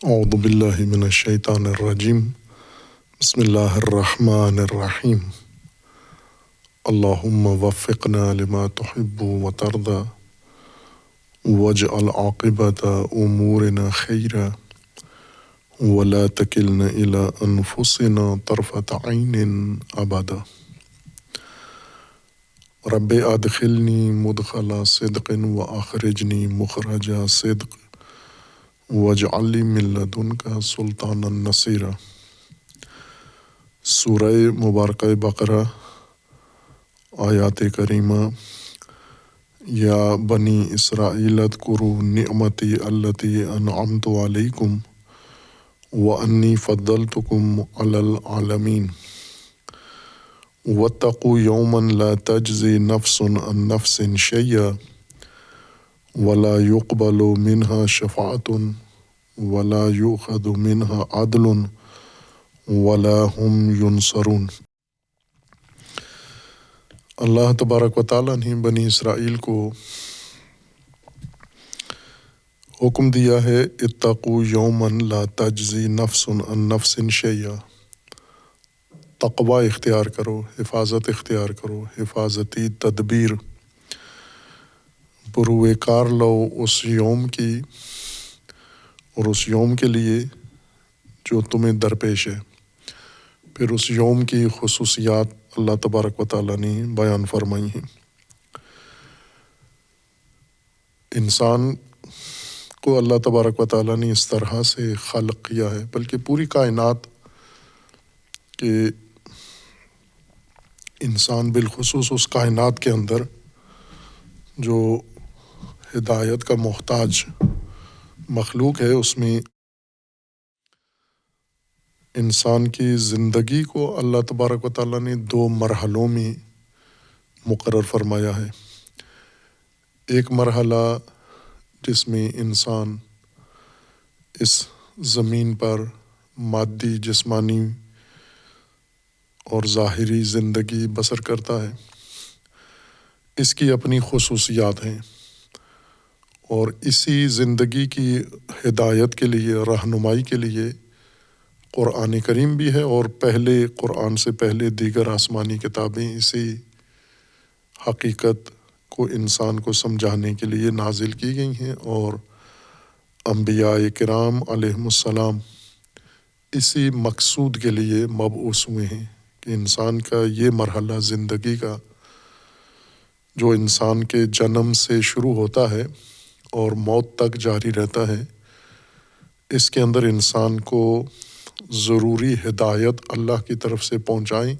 اعوذ باللہ من الشیطان الرجیم بسم اللہ الرحمن الرحیم اللہم وفقنا لما تحب وترضى واجعل عاقبۃ امورنا خیرا ولا تکلنا الی انفسنا طرفۃ عین ابدا رب ادخلنی مدخل صدق واخرجنی مخرج صدق واجعل لی من لدنک سلطانا نصیرا۔ سورہ مبارکہ بقرہ آیات کریمہ۔ یا بنی اسرائیل اذکروا نعمتی التی انعمت علیکم وانی فضلتکم علی العالمین واتقوا یوما لا تجزی نفس عن نفس شیئا ولا يقبل منها شفاعة ولا يؤخذ منها عدل ولا هم ينصرون۔ اللہ تبارک و تعالیٰ نے بنی اسرائیل کو حکم دیا ہے اتقوا یوما لا تجزی نفس عن نفس شیئا، تقوی اختیار کرو، حفاظت اختیار کرو، حفاظتی تدبیر بروئے کار لو اس یوم کی اور اس یوم کے لیے جو تمہیں درپیش ہے۔ پھر اس یوم کی خصوصیات اللہ تبارک و تعالیٰ نے بیان فرمائی ہیں۔ انسان کو اللہ تبارک و تعالیٰ نے اس طرح سے خلق کیا ہے، بلکہ پوری کائنات کے انسان بالخصوص اس کائنات کے اندر جو ہدایت کا محتاج مخلوق ہے، اس میں انسان کی زندگی کو اللہ تبارک و تعالیٰ نے دو مرحلوں میں مقرر فرمایا ہے۔ ایک مرحلہ جس میں انسان اس زمین پر مادی جسمانی اور ظاہری زندگی بسر کرتا ہے، اس کی اپنی خصوصیات ہیں، اور اسی زندگی کی ہدایت کے لیے، رہنمائی کے لیے قرآن کریم بھی ہے، اور پہلے قرآن سے پہلے دیگر آسمانی کتابیں اسی حقیقت کو انسان کو سمجھانے کے لیے نازل کی گئی ہیں، اور انبیاء کرام علیہم السلام اسی مقصود کے لیے مبعوث ہوئے ہیں کہ انسان کا یہ مرحلہ زندگی کا جو انسان کے جنم سے شروع ہوتا ہے اور موت تک جاری رہتا ہے، اس کے اندر انسان کو ضروری ہدایت اللہ کی طرف سے پہنچائیں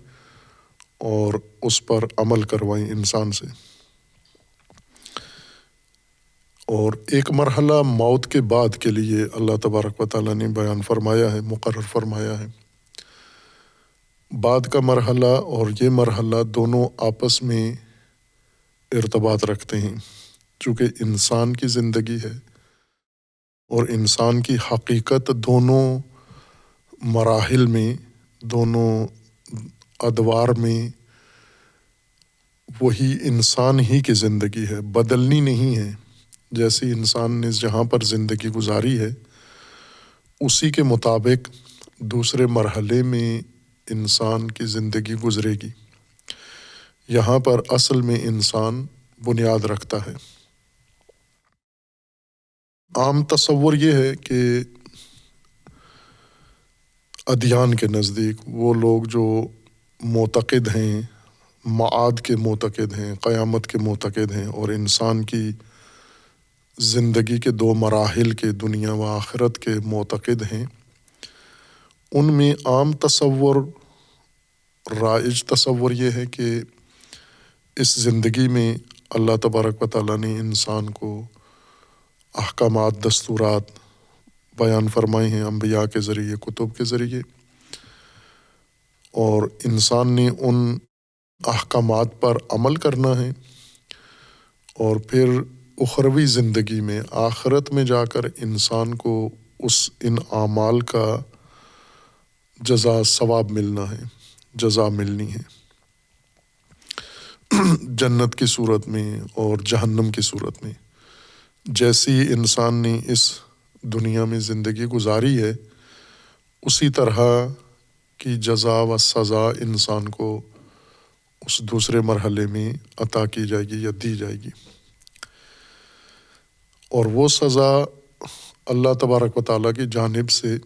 اور اس پر عمل کروائیں انسان سے۔ اور ایک مرحلہ موت کے بعد کے لیے اللہ تبارک و تعالیٰ نے بیان فرمایا ہے، مقرر فرمایا ہے۔ بعد کا مرحلہ اور یہ مرحلہ دونوں آپس میں ارتباط رکھتے ہیں، چونکہ انسان کی زندگی ہے اور انسان کی حقیقت دونوں مراحل میں، دونوں ادوار میں وہی انسان ہی کی زندگی ہے، بدلنی نہیں ہے۔ جیسی انسان نے جہاں پر زندگی گزاری ہے، اسی کے مطابق دوسرے مرحلے میں انسان کی زندگی گزرے گی۔ یہاں پر اصل میں انسان بنیاد رکھتا ہے۔ عام تصور یہ ہے کہ ادیان کے نزدیک وہ لوگ جو معتقد ہیں، معاد کے معتقد ہیں، قیامت کے معتقد ہیں، اور انسان کی زندگی کے دو مراحل کے، دنیا و آخرت کے معتقد ہیں، ان میں عام تصور، رائج تصور یہ ہے کہ اس زندگی میں اللہ تبارک و تعالیٰ نے انسان کو احکامات، دستورات بیان فرمائے ہیں انبیاء کے ذریعے، کتب کے ذریعے، اور انسان نے ان احکامات پر عمل کرنا ہے، اور پھر اخروی زندگی میں، آخرت میں جا کر انسان کو ان اعمال کا جزا، ثواب ملنا ہے، جزا ملنی ہے، جنت کی صورت میں اور جہنم کی صورت میں۔ جیسی انسان نے اس دنیا میں زندگی گزاری ہے اسی طرح کی جزا و سزا انسان کو اس دوسرے مرحلے میں عطا کی جائے گی یا دی جائے گی، اور وہ سزا اللہ تبارک و تعالیٰ کی جانب سے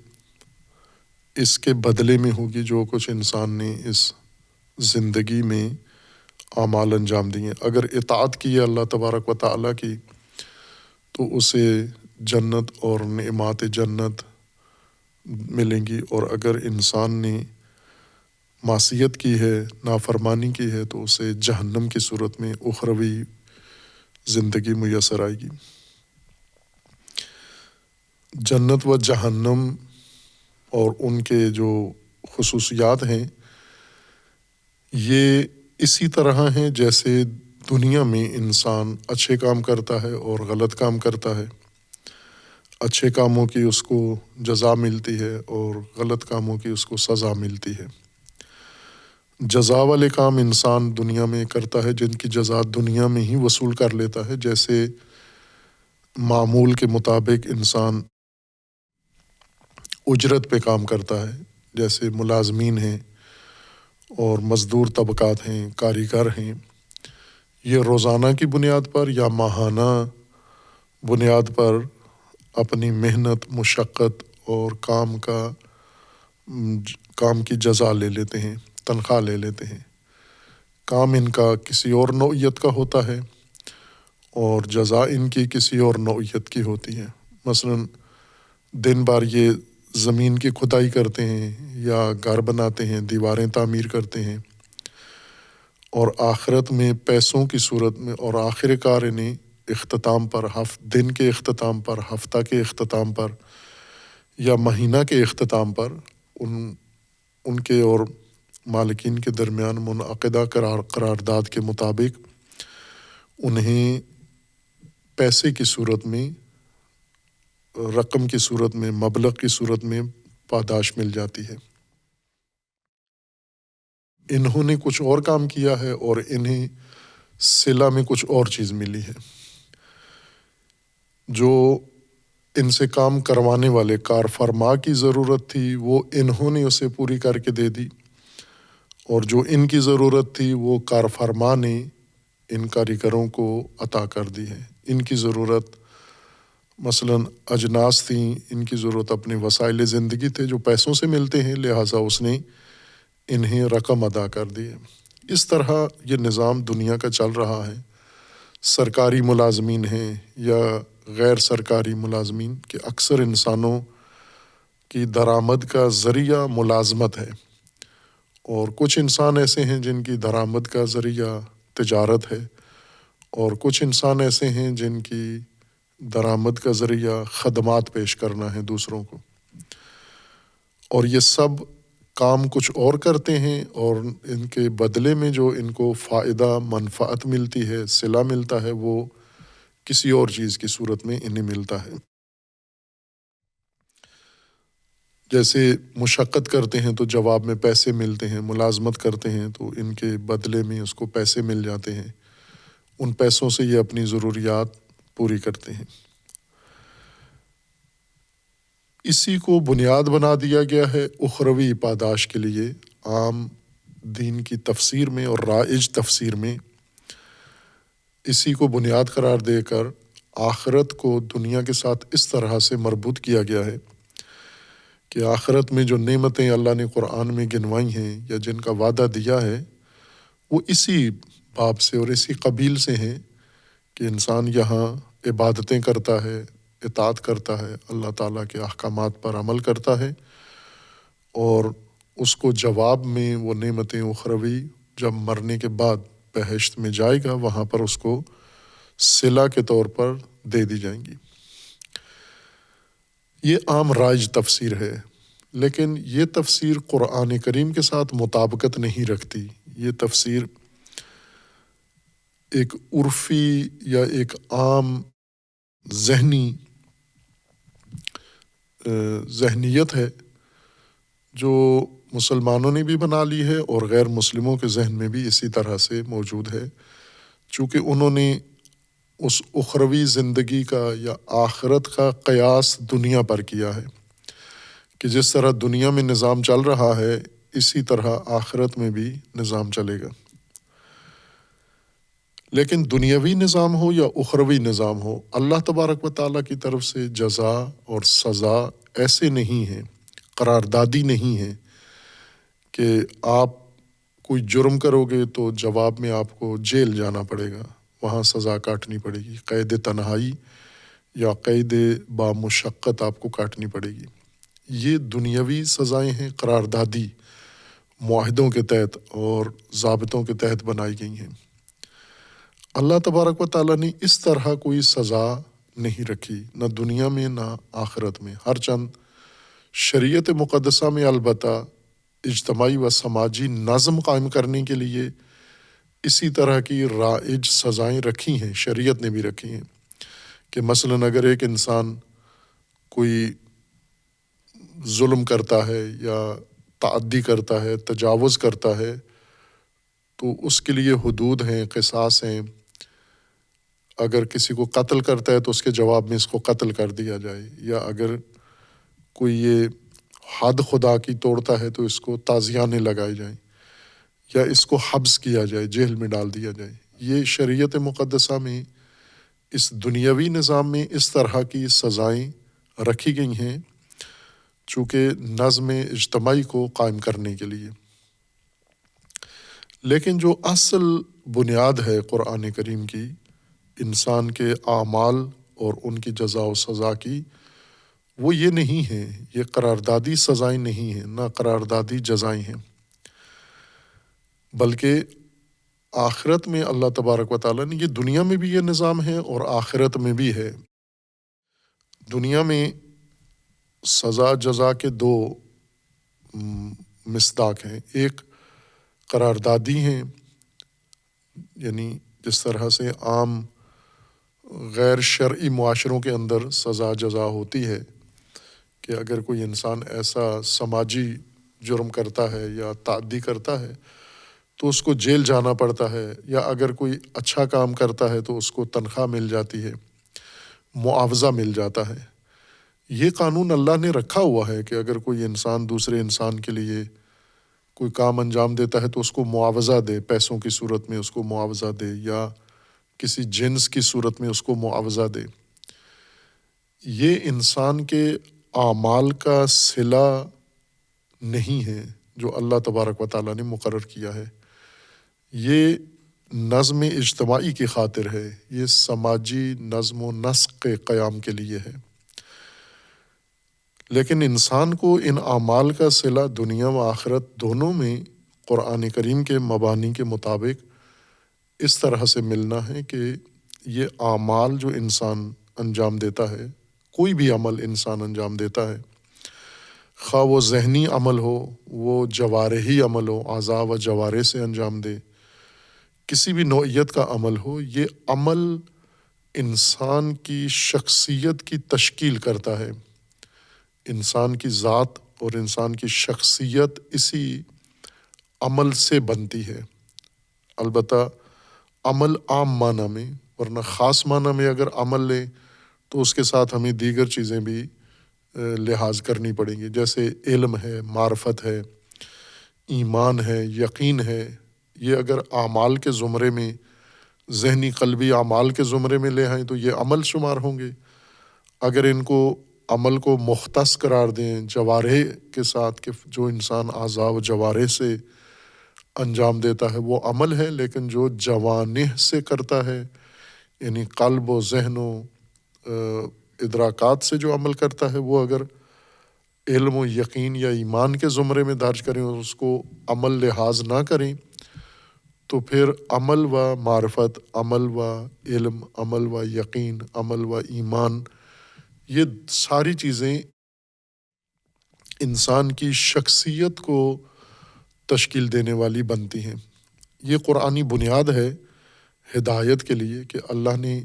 اس کے بدلے میں ہوگی جو کچھ انسان نے اس زندگی میں اعمال انجام دیے۔ اگر اطاعت کی ہے اللہ تبارک و تعالیٰ کی تو اسے جنت اور نعمات جنت ملیں گی، اور اگر انسان نے معصیت کی ہے، نافرمانی کی ہے، تو اسے جہنم کی صورت میں اخروی زندگی میسر آئے گی۔ جنت و جہنم اور ان کے جو خصوصیات ہیں یہ اسی طرح ہیں جیسے دنیا میں انسان اچھے کام کرتا ہے اور غلط کام کرتا ہے، اچھے کاموں کی اس کو جزا ملتی ہے اور غلط کاموں کی اس کو سزا ملتی ہے۔ جزا والے کام انسان دنیا میں کرتا ہے جن کی جزا دنیا میں ہی وصول کر لیتا ہے، جیسے معمول کے مطابق انسان اجرت پہ کام کرتا ہے، جیسے ملازمین ہیں اور مزدور طبقات ہیں، کاریگر ہیں، یہ روزانہ کی بنیاد پر یا ماہانہ بنیاد پر اپنی محنت، مشقت اور کام کی جزا لے لیتے ہیں، تنخواہ لے لیتے ہیں۔ کام ان کا کسی اور نوعیت کا ہوتا ہے اور جزا ان کی کسی اور نوعیت کی ہوتی ہے۔ مثلاً دن بھر یہ زمین کی کھدائی کرتے ہیں یا گھر بناتے ہیں، دیواریں تعمیر کرتے ہیں، اور آخرت میں پیسوں کی صورت میں اور آخر کار انہیں اختتام پر، دن کے اختتام پر، ہفتہ کے اختتام پر یا مہینہ کے اختتام پر ان کے اور مالکین کے درمیان منعقدہ قرارداد کے مطابق انہیں پیسے کی صورت میں، رقم کی صورت میں، مبلغ کی صورت میں پاداش مل جاتی ہے۔ انہوں نے کچھ اور کام کیا ہے اور انہیں صلہ میں کچھ اور چیز ملی ہے۔ جو ان سے کام کروانے والے کار فرما کی ضرورت تھی وہ انہوں نے اسے پوری کر کے دے دی، اور جو ان کی ضرورت تھی وہ کار فرما نے ان کاریگروں کو عطا کر دی ہے۔ ان کی ضرورت مثلاً اجناس تھیں، ان کی ضرورت اپنے وسائل زندگی تھے جو پیسوں سے ملتے ہیں، لہٰذا اس نے انہیں رقم ادا کر دی ہے۔ اس طرح یہ نظام دنیا کا چل رہا ہے۔ سرکاری ملازمین ہیں یا غیر سرکاری ملازمین کے اکثر انسانوں کی درآمد کا ذریعہ ملازمت ہے، اور کچھ انسان ایسے ہیں جن کی درآمد کا ذریعہ تجارت ہے، اور کچھ انسان ایسے ہیں جن کی درآمد کا ذریعہ خدمات پیش کرنا ہے دوسروں کو، اور یہ سب کام کچھ اور کرتے ہیں، اور ان کے بدلے میں جو ان کو فائدہ، منفعت ملتی ہے، صلہ ملتا ہے، وہ کسی اور چیز کی صورت میں انہیں ملتا ہے۔ جیسے مشقت کرتے ہیں تو جواب میں پیسے ملتے ہیں، ملازمت کرتے ہیں تو ان کے بدلے میں اس کو پیسے مل جاتے ہیں، ان پیسوں سے یہ اپنی ضروریات پوری کرتے ہیں۔ اسی کو بنیاد بنا دیا گیا ہے اخروی پاداش کے لیے عام دین کی تفسیر میں اور رائج تفسیر میں۔ اسی کو بنیاد قرار دے کر آخرت کو دنیا کے ساتھ اس طرح سے مربوط کیا گیا ہے کہ آخرت میں جو نعمتیں اللہ نے قرآن میں گنوائی ہیں یا جن کا وعدہ دیا ہے وہ اسی باب سے اور اسی قبیل سے ہیں کہ انسان یہاں عبادتیں کرتا ہے، اطاعت کرتا ہے، اللہ تعالیٰ کے احکامات پر عمل کرتا ہے، اور اس کو جواب میں وہ نعمتیں اخروی جب مرنے کے بعد بہشت میں جائے گا وہاں پر اس کو صلہ کے طور پر دے دی جائیں گی۔ یہ عام رائج تفسیر ہے، لیکن یہ تفسیر قرآن کریم کے ساتھ مطابقت نہیں رکھتی۔ یہ تفسیر ایک عرفی یا ایک عام ذہنیت ہے جو مسلمانوں نے بھی بنا لی ہے اور غیر مسلموں کے ذہن میں بھی اسی طرح سے موجود ہے، چونکہ انہوں نے اس اخروی زندگی کا یا آخرت کا قیاس دنیا پر کیا ہے کہ جس طرح دنیا میں نظام چل رہا ہے اسی طرح آخرت میں بھی نظام چلے گا۔ لیکن دنیاوی نظام ہو یا اخروی نظام ہو، اللہ تبارک و تعالیٰ کی طرف سے جزا اور سزا ایسے نہیں ہیں، قراردادی نہیں ہے کہ آپ کوئی جرم کرو گے تو جواب میں آپ کو جیل جانا پڑے گا، وہاں سزا کاٹنی پڑے گی، قید تنہائی یا قید بامشقت آپ کو کاٹنی پڑے گی۔ یہ دنیاوی سزائیں ہیں، قراردادی معاہدوں کے تحت اور ضابطوں کے تحت بنائی گئی ہیں۔ اللہ تبارک و تعالیٰ نے اس طرح کوئی سزا نہیں رکھی، نہ دنیا میں نہ آخرت میں۔ ہر چند شریعت مقدسہ میں البتہ اجتماعی و سماجی نظم قائم کرنے کے لیے اسی طرح کی رائج سزائیں رکھی ہیں، شریعت نے بھی رکھی ہیں کہ مثلاً اگر ایک انسان کوئی ظلم کرتا ہے یا تعدی کرتا ہے، تجاوز کرتا ہے تو اس کے لیے حدود ہیں، قصاص ہیں۔ اگر کسی کو قتل کرتا ہے تو اس کے جواب میں اس کو قتل کر دیا جائے، یا اگر کوئی یہ حد خدا کی توڑتا ہے تو اس کو تازیانے لگائے جائیں یا اس کو حبس کیا جائے، جیل میں ڈال دیا جائے۔ یہ شریعت مقدسہ میں اس دنیاوی نظام میں اس طرح کی سزائیں رکھی گئی ہیں چونکہ نظم اجتماعی کو قائم کرنے کے لیے۔ لیکن جو اصل بنیاد ہے قرآن کریم کی انسان کے اعمال اور ان کی جزا و سزا کی، وہ یہ نہیں ہے، یہ قراردادی سزائیں نہیں ہیں، نہ قراردادی جزائیں ہیں، بلکہ آخرت میں اللہ تبارک و تعالیٰ نے، یہ دنیا میں بھی یہ نظام ہے اور آخرت میں بھی ہے۔ دنیا میں سزا جزا کے دو مصداق ہیں، ایک قراردادی ہیں، یعنی جس طرح سے عام غیر شرعی معاشروں کے اندر سزا جزا ہوتی ہے کہ اگر کوئی انسان ایسا سماجی جرم کرتا ہے یا تعدی کرتا ہے تو اس کو جیل جانا پڑتا ہے، یا اگر کوئی اچھا کام کرتا ہے تو اس کو تنخواہ مل جاتی ہے، معاوضہ مل جاتا ہے۔ یہ قانون اللہ نے رکھا ہوا ہے کہ اگر کوئی انسان دوسرے انسان کے لیے کوئی کام انجام دیتا ہے تو اس کو معاوضہ دے، پیسوں کی صورت میں اس کو معاوضہ دے یا کسی جنس کی صورت میں اس کو معاوضہ دے۔ یہ انسان کے اعمال کا صلہ نہیں ہے جو اللہ تبارک و تعالیٰ نے مقرر کیا ہے، یہ نظم اجتماعی کی خاطر ہے، یہ سماجی نظم و نسق کے قیام کے لیے ہے۔ لیکن انسان کو ان اعمال کا صلہ دنیا و آخرت دونوں میں قرآن کریم کے مبانی کے مطابق اس طرح سے ملنا ہے کہ یہ اعمال جو انسان انجام دیتا ہے، کوئی بھی عمل انسان انجام دیتا ہے، خواہ وہ ذہنی عمل ہو، وہ جوارحی عمل ہو، اعضاء و جوارح سے انجام دے، کسی بھی نوعیت کا عمل ہو، یہ عمل انسان کی شخصیت کی تشکیل کرتا ہے۔ انسان کی ذات اور انسان کی شخصیت اسی عمل سے بنتی ہے، البتہ عمل عام معنی میں، ورنہ خاص معنی میں اگر عمل لیں تو اس کے ساتھ ہمیں دیگر چیزیں بھی لحاظ کرنی پڑیں گی، جیسے علم ہے، معرفت ہے، ایمان ہے، یقین ہے۔ یہ اگر اعمال کے زمرے میں، ذہنی قلبی اعمال کے زمرے میں لے آئیں تو یہ عمل شمار ہوں گے۔ اگر ان کو عمل کو مختص قرار دیں جوارح کے ساتھ کہ جو انسان اعضاء و جوارح سے انجام دیتا ہے وہ عمل ہے، لیکن جو جوانح سے کرتا ہے یعنی قلب و ذہن و ادراکات سے جو عمل کرتا ہے، وہ اگر علم و یقین یا ایمان کے زمرے میں درج کریں اور اس کو عمل لحاظ نہ کریں تو پھر عمل و معرفت، عمل و علم، عمل و یقین، عمل و ایمان، یہ ساری چیزیں انسان کی شخصیت کو تشکیل دینے والی بنتی ہیں۔ یہ قرآنی بنیاد ہے ہدایت کے لیے کہ اللہ نے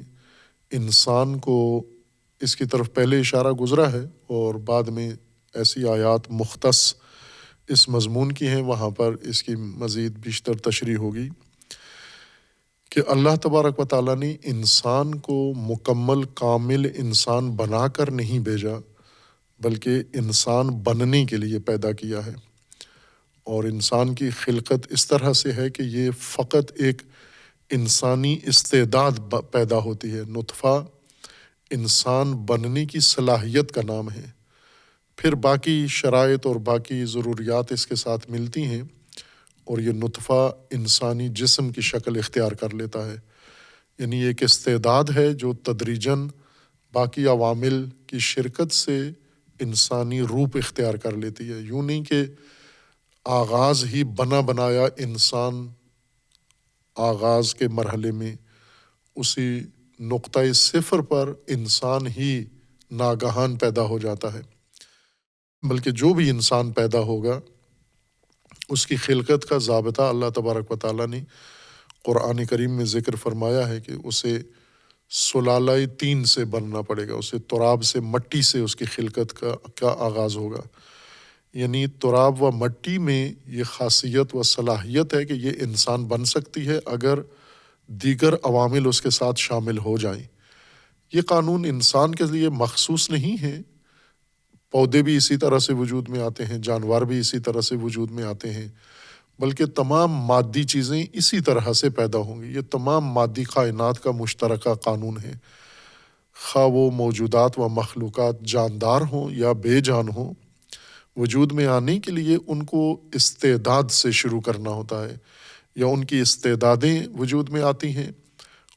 انسان کو اس کی طرف پہلے اشارہ گزرا ہے اور بعد میں ایسی آیات مختص اس مضمون کی ہیں، وہاں پر اس کی مزید بیشتر تشریح ہوگی کہ اللہ تبارک و تعالیٰ نے انسان کو مکمل کامل انسان بنا کر نہیں بھیجا، بلکہ انسان بننے کے لیے پیدا کیا ہے۔ اور انسان کی خلقت اس طرح سے ہے کہ یہ فقط ایک انسانی استعداد پیدا ہوتی ہے۔ نطفہ انسان بننے کی صلاحیت کا نام ہے، پھر باقی شرائط اور باقی ضروریات اس کے ساتھ ملتی ہیں اور یہ نطفہ انسانی جسم کی شکل اختیار کر لیتا ہے۔ یعنی ایک استعداد ہے جو تدریجاً باقی عوامل کی شرکت سے انسانی روپ اختیار کر لیتی ہے۔ یوں نہیں کہ آغاز ہی بنا بنایا انسان آغاز کے مرحلے میں اسی نقطۂ صفر پر انسان ہی ناگہان پیدا ہو جاتا ہے، بلکہ جو بھی انسان پیدا ہوگا اس کی خلقت کا ضابطہ اللہ تبارک و تعالیٰ نے قرآن کریم میں ذکر فرمایا ہے کہ اسے سلالہ طین سے بننا پڑے گا، اسے تراب سے، مٹی سے اس کی خلقت کا آغاز ہوگا۔ یعنی تراب و مٹی میں یہ خاصیت و صلاحیت ہے کہ یہ انسان بن سکتی ہے اگر دیگر عوامل اس کے ساتھ شامل ہو جائیں۔ یہ قانون انسان کے لیے مخصوص نہیں ہے، پودے بھی اسی طرح سے وجود میں آتے ہیں، جانور بھی اسی طرح سے وجود میں آتے ہیں، بلکہ تمام مادی چیزیں اسی طرح سے پیدا ہوں گی۔ یہ تمام مادی کائنات کا مشترکہ قانون ہے، خواہ وہ موجودات و مخلوقات جاندار ہوں یا بے جان ہوں۔ وجود میں آنے کے لیے ان کو استعداد سے شروع کرنا ہوتا ہے، یا ان کی استعدادیں وجود میں آتی ہیں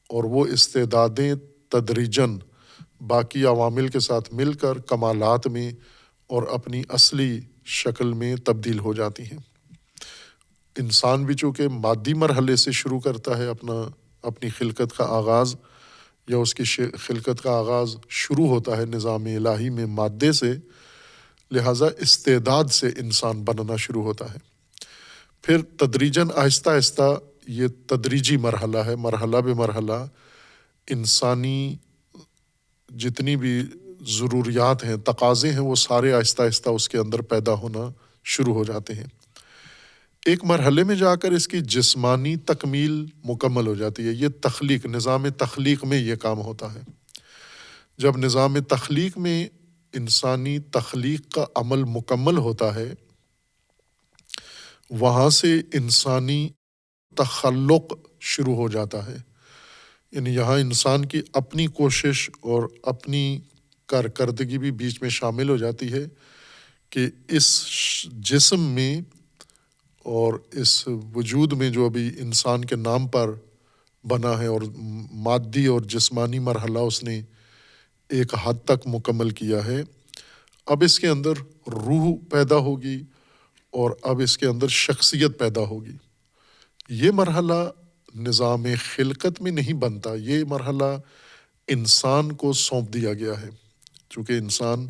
اور وہ استعدادیں تدریجاً باقی عوامل کے ساتھ مل کر کمالات میں اور اپنی اصلی شکل میں تبدیل ہو جاتی ہیں۔ انسان بھی چونکہ مادی مرحلے سے شروع کرتا ہے اپنی خلقت کا آغاز، یا اس کی خلقت کا آغاز شروع ہوتا ہے نظام الہی میں مادے سے، لہٰذا استعداد سے انسان بننا شروع ہوتا ہے۔ پھر تدریجاً آہستہ آہستہ یہ تدریجی مرحلہ ہے، مرحلہ بے مرحلہ انسانی جتنی بھی ضروریات ہیں، تقاضے ہیں، وہ سارے آہستہ آہستہ اس کے اندر پیدا ہونا شروع ہو جاتے ہیں۔ ایک مرحلے میں جا کر اس کی جسمانی تکمیل مکمل ہو جاتی ہے۔ یہ تخلیق، نظام تخلیق میں یہ کام ہوتا ہے۔ جب نظام تخلیق میں انسانی تخلیق کا عمل مکمل ہوتا ہے، وہاں سے انسانی تخلق شروع ہو جاتا ہے۔ یعنی یہاں انسان کی اپنی کوشش اور اپنی کارکردگی بھی بیچ میں شامل ہو جاتی ہے کہ اس جسم میں اور اس وجود میں جو ابھی انسان کے نام پر بنا ہے اور مادی اور جسمانی مرحلہ اس نے ایک حد تک مکمل کیا ہے، اب اس کے اندر روح پیدا ہوگی اور اب اس کے اندر شخصیت پیدا ہوگی۔ یہ مرحلہ نظام خلقت میں نہیں بنتا، یہ مرحلہ انسان کو سونپ دیا گیا ہے۔ چونکہ انسان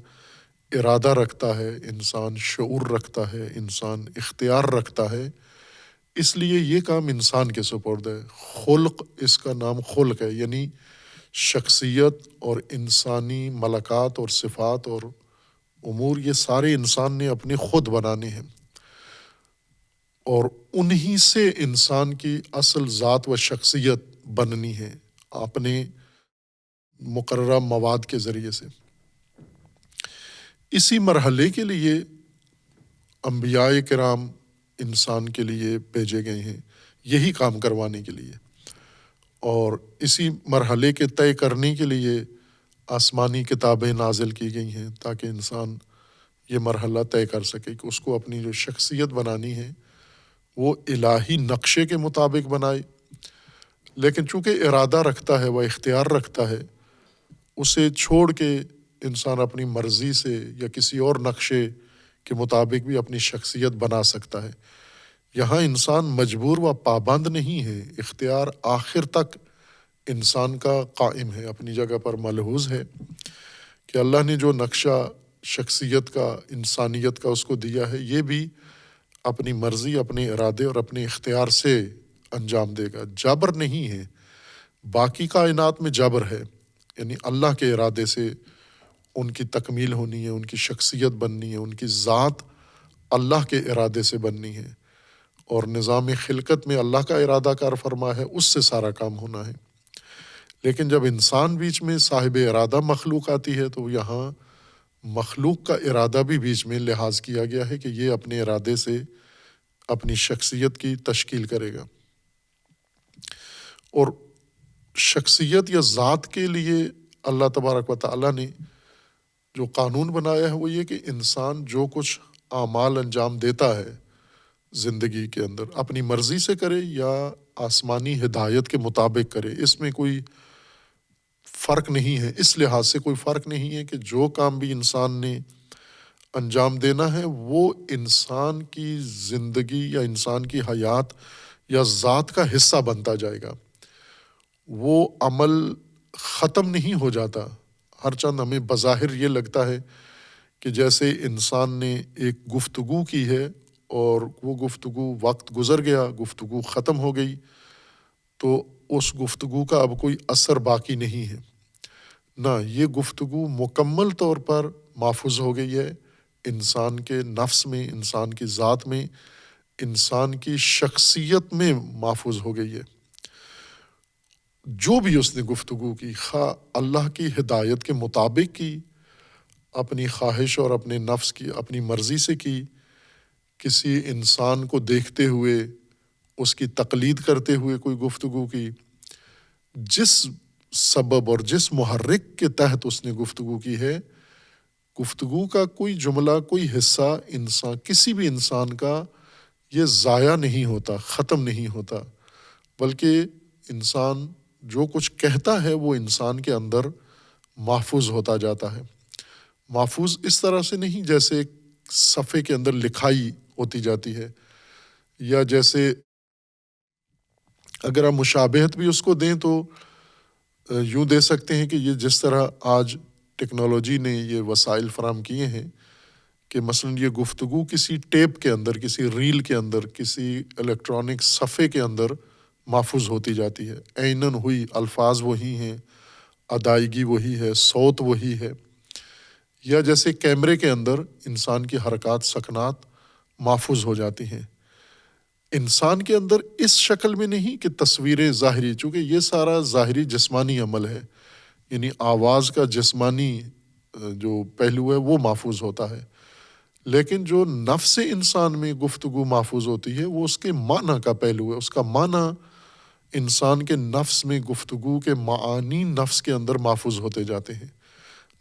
ارادہ رکھتا ہے، انسان شعور رکھتا ہے، انسان اختیار رکھتا ہے، اس لیے یہ کام انسان کے سپرد ہے۔ خلق، اس کا نام خلق ہے، یعنی شخصیت اور انسانی ملکات اور صفات اور امور، یہ سارے انسان نے اپنے خود بنانے ہیں، اور انہی سے انسان کی اصل ذات و شخصیت بننی ہے اپنے مقررہ مواد کے ذریعے سے۔ اسی مرحلے کے لیے انبیاء کرام انسان کے لیے بھیجے گئے ہیں، یہی کام کروانے کے لیے، اور اسی مرحلے کے طے کرنے کے لیے آسمانی کتابیں نازل کی گئی ہیں تاکہ انسان یہ مرحلہ طے کر سکے کہ اس کو اپنی جو شخصیت بنانی ہے وہ الہی نقشے کے مطابق بنائے۔ لیکن چونکہ ارادہ رکھتا ہے، وہ اختیار رکھتا ہے، اسے چھوڑ کے انسان اپنی مرضی سے یا کسی اور نقشے کے مطابق بھی اپنی شخصیت بنا سکتا ہے۔ یہاں انسان مجبور و پابند نہیں ہے، اختیار آخر تک انسان کا قائم ہے، اپنی جگہ پر ملحوظ ہے کہ اللہ نے جو نقشہ شخصیت کا، انسانیت کا اس کو دیا ہے، یہ بھی اپنی مرضی، اپنے ارادے اور اپنے اختیار سے انجام دے گا۔ جبر نہیں ہے، باقی کائنات میں جبر ہے، یعنی اللہ کے ارادے سے ان کی تکمیل ہونی ہے، ان کی شخصیت بننی ہے، ان کی ذات اللہ کے ارادے سے بننی ہے، اور نظام خلقت میں اللہ کا ارادہ کار فرما ہے، اس سے سارا کام ہونا ہے۔ لیکن جب انسان بیچ میں صاحب ارادہ مخلوق آتی ہے تو یہاں مخلوق کا ارادہ بھی بیچ میں لحاظ کیا گیا ہے کہ یہ اپنے ارادے سے اپنی شخصیت کی تشکیل کرے گا۔ اور شخصیت یا ذات کے لیے اللہ تبارک و تعالیٰ نے جو قانون بنایا ہے وہ یہ کہ انسان جو کچھ اعمال انجام دیتا ہے زندگی کے اندر اپنی مرضی سے کرے یا آسمانی ہدایت کے مطابق کرے، اس میں کوئی فرق نہیں ہے، اس لحاظ سے کوئی فرق نہیں ہے کہ جو کام بھی انسان نے انجام دینا ہے وہ انسان کی زندگی یا انسان کی حیات یا ذات کا حصہ بنتا جائے گا، وہ عمل ختم نہیں ہو جاتا۔ ہر چند ہمیں بظاہر یہ لگتا ہے کہ جیسے انسان نے ایک گفتگو کی ہے اور وہ گفتگو وقت گزر گیا، گفتگو ختم ہو گئی، تو اس گفتگو کا اب کوئی اثر باقی نہیں ہے۔ نہ، یہ گفتگو مکمل طور پر محفوظ ہو گئی ہے انسان کے نفس میں، انسان کی ذات میں، انسان کی شخصیت میں محفوظ ہو گئی ہے۔ جو بھی اس نے گفتگو کی، خواہ اللہ کی ہدایت کے مطابق کی، اپنی خواہش اور اپنے نفس کی اپنی مرضی سے کی، کسی انسان کو دیکھتے ہوئے اس کی تقلید کرتے ہوئے کوئی گفتگو کی، جس سبب اور جس محرک کے تحت اس نے گفتگو کی ہے، گفتگو کا کوئی جملہ، کوئی حصہ انسان، کسی بھی انسان کا یہ ضائع نہیں ہوتا، ختم نہیں ہوتا، بلکہ انسان جو کچھ کہتا ہے وہ انسان کے اندر محفوظ ہوتا جاتا ہے۔ محفوظ اس طرح سے نہیں جیسے ایک صفحے کے اندر لکھائی ہوتی جاتی ہے، یا جیسے اگر آپ مشابہت بھی اس کو دیں تو یوں دے سکتے ہیں کہ یہ جس طرح آج ٹیکنالوجی نے یہ وسائل فراہم کیے ہیں کہ مثلاً یہ گفتگو کسی ٹیپ کے اندر، کسی ریل کے اندر، کسی الیکٹرانک صفحے کے اندر محفوظ ہوتی جاتی ہے، عیناً ہوئی، الفاظ وہی ہیں، ادائیگی وہی ہے، صوت وہی ہے، یا جیسے کیمرے کے اندر انسان کی حرکات سکنات محفوظ ہو جاتی ہیں۔ انسان کے اندر اس شکل میں نہیں کہ تصویریں ظاہری، چونکہ یہ سارا ظاہری جسمانی عمل ہے، یعنی آواز کا جسمانی جو پہلو ہے وہ محفوظ ہوتا ہے، لیکن جو نفس انسان میں گفتگو محفوظ ہوتی ہے وہ اس کے معنی کا پہلو ہے۔ اس کا معنی انسان کے نفس میں گفتگو کے معانی نفس کے اندر محفوظ ہوتے جاتے ہیں،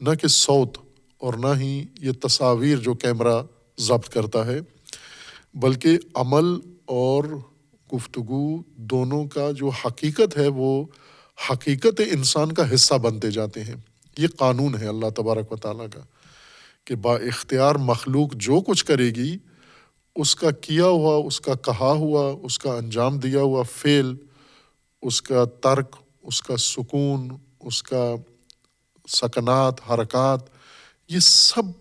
نہ کہ صوت اور نہ ہی یہ تصاویر جو کیمرہ ضبط کرتا ہے، بلکہ عمل اور گفتگو دونوں کا جو حقیقت ہے وہ حقیقت انسان کا حصہ بنتے جاتے ہیں۔ یہ قانون ہے اللہ تبارک و تعالیٰ کا کہ با اختیار مخلوق جو کچھ کرے گی، اس کا کیا ہوا، اس کا کہا ہوا، اس کا انجام دیا ہوا فعل، اس کا ترک، اس کا سکون، اس کا سکنات، حرکات، یہ سب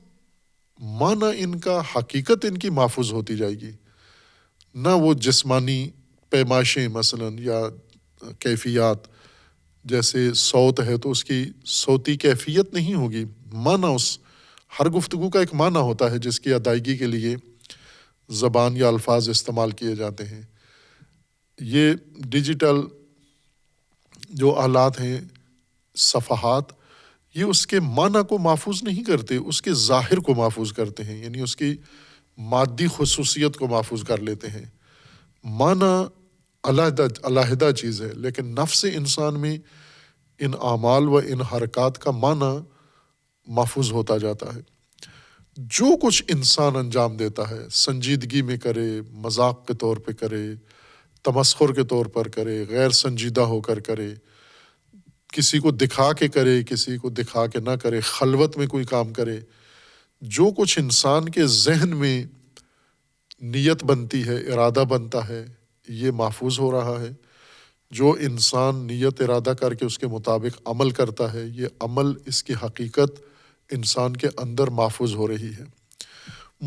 معنی ان کا، حقیقت ان کی محفوظ ہوتی جائے گی، نہ وہ جسمانی پیمائشیں مثلاً یا کیفیات، جیسے صوت ہے تو اس کی صوتی کیفیت نہیں ہوگی، معنی، اس ہر گفتگو کا ایک معنی ہوتا ہے جس کی ادائیگی کے لیے زبان یا الفاظ استعمال کیے جاتے ہیں۔ یہ ڈیجیٹل جو آلات ہیں، صفحات، یہ اس کے معنی کو محفوظ نہیں کرتے، اس کے ظاہر کو محفوظ کرتے ہیں، یعنی اس کی مادی خصوصیت کو محفوظ کر لیتے ہیں۔ معنی علیحدہ چیز ہے، لیکن نفس انسان میں ان اعمال و ان حرکات کا معنی محفوظ ہوتا جاتا ہے۔ جو کچھ انسان انجام دیتا ہے، سنجیدگی میں کرے، مذاق کے طور پہ کرے، تمسخر کے طور پر کرے، غیر سنجیدہ ہو کر کرے، کسی کو دکھا کے کرے، کسی کو دکھا کے نہ کرے، خلوت میں کوئی کام کرے، جو کچھ انسان کے ذہن میں نیت بنتی ہے، ارادہ بنتا ہے، یہ محفوظ ہو رہا ہے۔ جو انسان نیت ارادہ کر کے اس کے مطابق عمل کرتا ہے، یہ عمل، اس کی حقیقت انسان کے اندر محفوظ ہو رہی ہے۔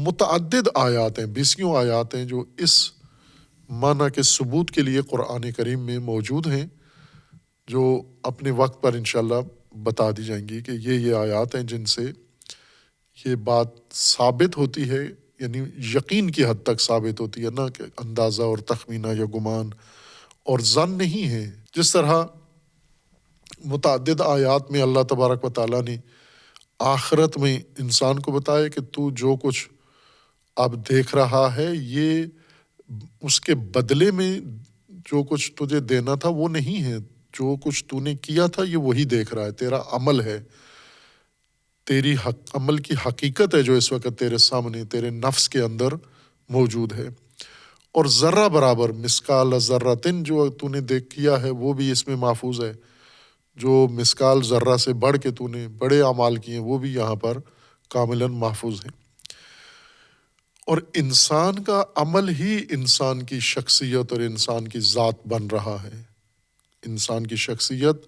متعدد آیات ہیں، 20 آیات ہیں جو اس معنی کے ثبوت کے لیے قرآن کریم میں موجود ہیں، جو اپنے وقت پر انشاءاللہ بتا دی جائیں گی کہ یہ آیات ہیں جن سے یہ بات ثابت ہوتی ہے یعنی یقین کی حد تک ثابت ہوتی ہے، نہ کہ اندازہ اور تخمینہ یا گمان اور ظن نہیں ہے۔ جس طرح متعدد آیات میں اللہ تبارک و تعالیٰ نے آخرت میں انسان کو بتایا کہ تو جو کچھ اب دیکھ رہا ہے یہ اس کے بدلے میں جو کچھ تجھے دینا تھا وہ نہیں ہے، جو کچھ تو نے کیا تھا یہ وہی دیکھ رہا ہے، تیرا عمل ہے، تیری عمل کی حقیقت ہے جو اس وقت تیرے سامنے تیرے نفس کے اندر موجود ہے۔ اور ذرہ برابر مثقال ذرۃ جو تو نے دیکھ کیا ہے وہ بھی اس میں محفوظ ہے، جو مثقال ذرہ سے بڑھ کے تو نے بڑے اعمال کیے وہ بھی یہاں پر کاملاً محفوظ ہیں۔ اور انسان کا عمل ہی انسان کی شخصیت اور انسان کی ذات بن رہا ہے۔ انسان کی شخصیت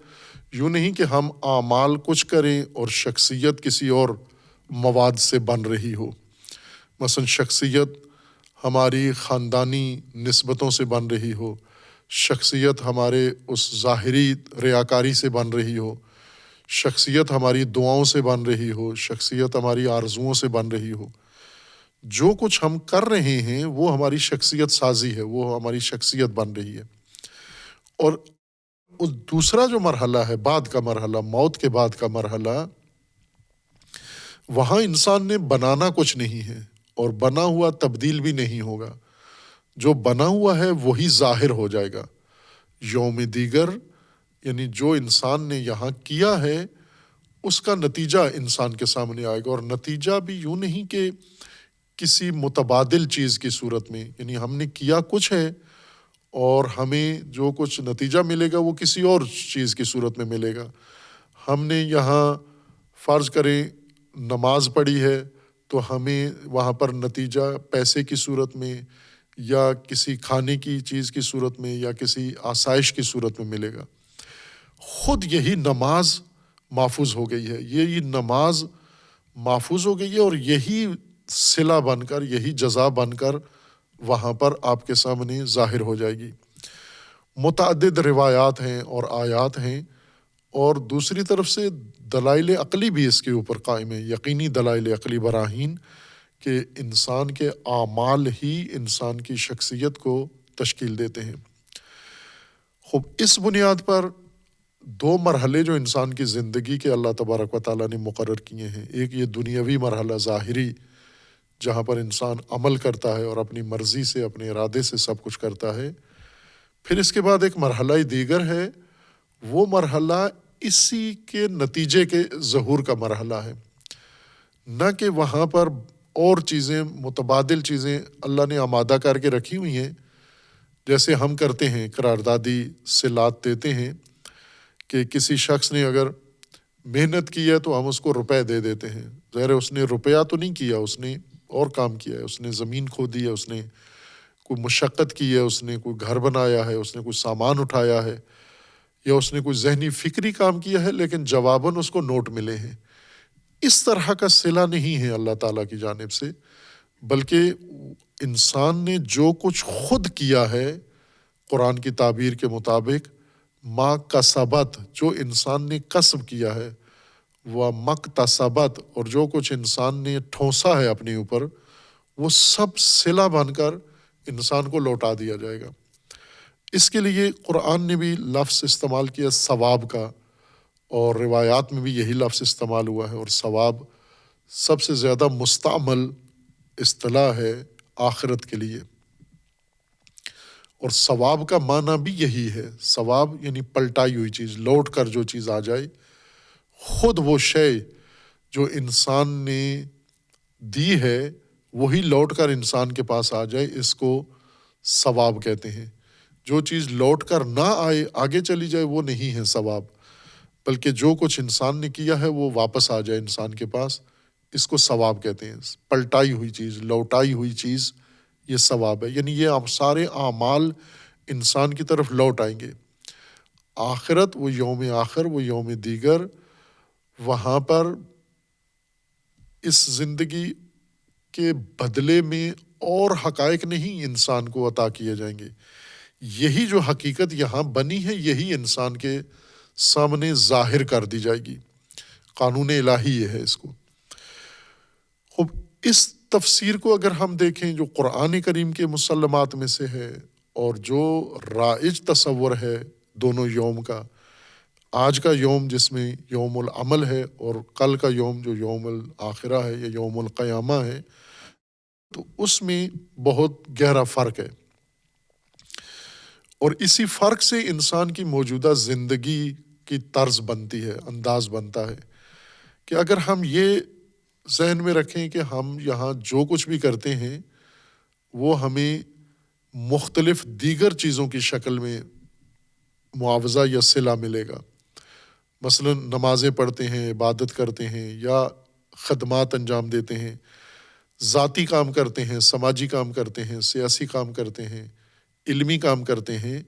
یوں نہیں کہ ہم اعمال کچھ کریں اور شخصیت کسی اور مواد سے بن رہی ہو، مثلا شخصیت ہماری خاندانی نسبتوں سے بن رہی ہو، شخصیت ہمارے اس ظاہری ریاکاری سے بن رہی ہو، شخصیت ہماری دعاؤں سے بن رہی ہو، شخصیت ہماری آرزوؤں سے بن رہی ہو۔ جو کچھ ہم کر رہے ہیں وہ ہماری شخصیت سازی ہے، وہ ہماری شخصیت بن رہی ہے۔ اور دوسرا جو مرحلہ ہے بعد کا مرحلہ، موت کے بعد کا مرحلہ، وہاں انسان نے بنانا کچھ نہیں ہے اور بنا ہوا تبدیل بھی نہیں ہوگا، جو بنا ہوا ہے وہی ظاہر ہو جائے گا۔ یوم دیگر یعنی جو انسان نے یہاں کیا ہے اس کا نتیجہ انسان کے سامنے آئے گا، اور نتیجہ بھی یوں نہیں کہ کسی متبادل چیز کی صورت میں، یعنی ہم نے کیا کچھ ہے اور ہمیں جو کچھ نتیجہ ملے گا وہ کسی اور چیز کی صورت میں ملے گا۔ ہم نے یہاں فرض کریں نماز پڑھی ہے تو ہمیں وہاں پر نتیجہ پیسے کی صورت میں یا کسی کھانے کی چیز کی صورت میں یا کسی آسائش کی صورت میں ملے گا۔ خود یہی نماز محفوظ ہو گئی ہے، یہی نماز محفوظ ہو گئی ہے، اور یہی صلہ بن کر، یہی جزا بن کر وہاں پر آپ کے سامنے ظاہر ہو جائے گی۔ متعدد روایات ہیں اور آیات ہیں، اور دوسری طرف سے دلائل عقلی بھی اس کے اوپر قائم ہے، یقینی دلائل عقلی براہین کہ انسان کے اعمال ہی انسان کی شخصیت کو تشکیل دیتے ہیں۔ خوب اس بنیاد پر دو مرحلے جو انسان کی زندگی کے اللہ تبارک و تعالیٰ نے مقرر کیے ہیں، ایک یہ دنیاوی مرحلہ ظاہری جہاں پر انسان عمل کرتا ہے اور اپنی مرضی سے اپنے ارادے سے سب کچھ کرتا ہے، پھر اس کے بعد ایک مرحلہ دیگر ہے، وہ مرحلہ اسی کے نتیجے کے ظہور کا مرحلہ ہے، نہ کہ وہاں پر اور چیزیں متبادل چیزیں اللہ نے آمادہ کر کے رکھی ہوئی ہیں، جیسے ہم کرتے ہیں قراردادی سے لات دیتے ہیں کہ کسی شخص نے اگر محنت کی ہے تو ہم اس کو روپے دے دیتے ہیں، ظاہر اس نے روپیہ تو نہیں کیا، اس نے اور کام کیا ہے، اس نے زمین کھودی ہے، اس نے کوئی مشقت کی ہے، اس نے کوئی گھر بنایا ہے، اس نے کوئی سامان اٹھایا ہے، یا اس نے کوئی ذہنی فکری کام کیا ہے، لیکن جواباً اس کو نوٹ ملے ہیں۔ اس طرح کا صلہ نہیں ہے اللہ تعالیٰ کی جانب سے، بلکہ انسان نے جو کچھ خود کیا ہے قرآن کی تعبیر کے مطابق ما کسبت، جو انسان نے کسب کیا ہے، وہ مکتسبت، اور جو کچھ انسان نے ٹھونسا ہے اپنے اوپر، وہ سب صلہ بن کر انسان کو لوٹا دیا جائے گا۔ اس کے لیے قرآن نے بھی لفظ استعمال کیا ثواب کا، اور روایات میں بھی یہی لفظ استعمال ہوا ہے، اور ثواب سب سے زیادہ مستعمل اصطلاح ہے آخرت کے لیے، اور ثواب کا معنی بھی یہی ہے، ثواب یعنی پلٹائی ہوئی چیز، لوٹ کر جو چیز آ جائے، خود وہ شے جو انسان نے دی ہے وہی لوٹ کر انسان کے پاس آ جائے، اس کو ثواب کہتے ہیں۔ جو چیز لوٹ کر نہ آئے آگے چلی جائے وہ نہیں ہے ثواب، بلکہ جو کچھ انسان نے کیا ہے وہ واپس آ جائے انسان کے پاس، اس کو ثواب کہتے ہیں۔ پلٹائی ہوئی چیز، لوٹائی ہوئی چیز، یہ ثواب ہے، یعنی یہ سارے اعمال انسان کی طرف لوٹ آئیں گے۔ آخرت، وہ یوم آخر، وہ یوم دیگر، وہاں پر اس زندگی کے بدلے میں اور حقائق نہیں انسان کو عطا کیے جائیں گے، یہی جو حقیقت یہاں بنی ہے یہی انسان کے سامنے ظاہر کر دی جائے گی۔ قانون الہی یہ ہے اس کو۔ خوب اس تفسیر کو اگر ہم دیکھیں جو قرآن کریم کے مسلمات میں سے ہے اور جو رائج تصور ہے دونوں یوم کا، آج کا یوم جس میں یوم العمل ہے اور کل کا یوم جو یوم الآخرہ ہے یا یوم القیامہ ہے، تو اس میں بہت گہرا فرق ہے، اور اسی فرق سے انسان کی موجودہ زندگی کی طرز بنتی ہے، انداز بنتا ہے کہ اگر ہم یہ ذہن میں رکھیں کہ ہم یہاں جو کچھ بھی کرتے ہیں وہ ہمیں مختلف دیگر چیزوں کی شکل میں معاوضہ یا صلہ ملے گا، مثلا نمازیں پڑھتے ہیں، عبادت کرتے ہیں یا خدمات انجام دیتے ہیں، ذاتی کام کرتے ہیں، سماجی کام کرتے ہیں، سیاسی کام کرتے ہیں، علمی کام کرتے ہیں،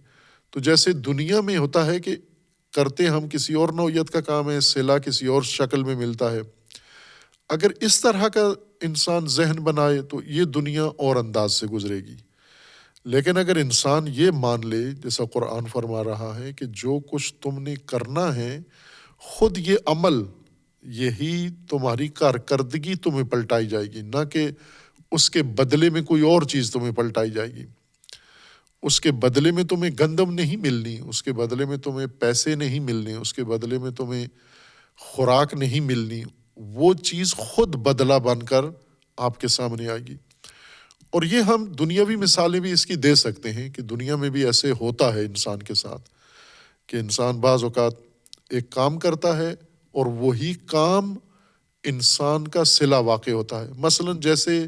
تو جیسے دنیا میں ہوتا ہے کہ کرتے ہم کسی اور نوعیت کا کام ہے، صلہ کسی اور شکل میں ملتا ہے، اگر اس طرح کا انسان ذہن بنائے تو یہ دنیا اور انداز سے گزرے گی۔ لیکن اگر انسان یہ مان لے جیسا قرآن فرما رہا ہے کہ جو کچھ تم نے کرنا ہے خود یہ عمل یہی تمہاری کارکردگی تمہیں پلٹائی جائے گی، نہ کہ اس کے بدلے میں کوئی اور چیز تمہیں پلٹائی جائے گی، اس کے بدلے میں تمہیں گندم نہیں ملنی، اس کے بدلے میں تمہیں پیسے نہیں ملنے، اس کے بدلے میں تمہیں خوراک نہیں ملنی، وہ چیز خود بدلہ بن کر آپ کے سامنے آئے گی۔ اور یہ ہم دنیاوی مثالیں بھی اس کی دے سکتے ہیں کہ دنیا میں بھی ایسے ہوتا ہے انسان کے ساتھ کہ انسان بعض اوقات ایک کام کرتا ہے اور وہی کام انسان کا صلہ واقع ہوتا ہے، مثلا جیسے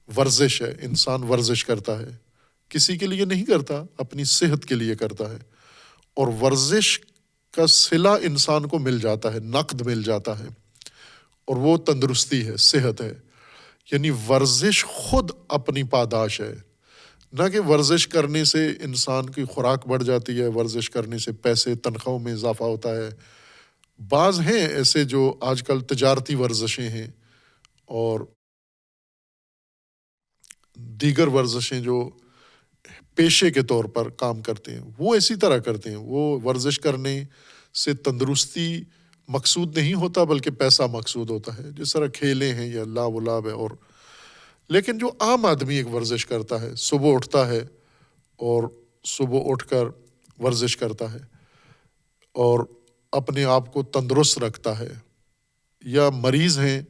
ورزش ہے، انسان ورزش کرتا ہے، کسی کے لیے نہیں کرتا، اپنی صحت کے لیے کرتا ہے، اور ورزش کا صلہ انسان کو مل جاتا ہے، نقد مل جاتا ہے، اور وہ تندرستی ہے، صحت ہے، یعنی ورزش خود اپنی پاداش ہے، نہ کہ ورزش کرنے سے انسان کی خوراک بڑھ جاتی ہے، ورزش کرنے سے پیسے تنخواہوں میں اضافہ ہوتا ہے۔ بعض ہیں ایسے جو آج کل تجارتی ورزشیں ہیں اور دیگر ورزشیں جو پیشے کے طور پر کام کرتے ہیں، وہ اسی طرح کرتے ہیں، وہ ورزش کرنے سے تندرستی مقصود نہیں ہوتا بلکہ پیسہ مقصود ہوتا ہے، جس طرح کھیلے ہیں یا لاو و لاب ہے۔ اور لیکن جو عام آدمی ایک ورزش کرتا ہے، صبح اٹھتا ہے اور صبح اٹھ کر ورزش کرتا ہے اور اپنے آپ کو تندرست رکھتا ہے، یا مریض ہیں،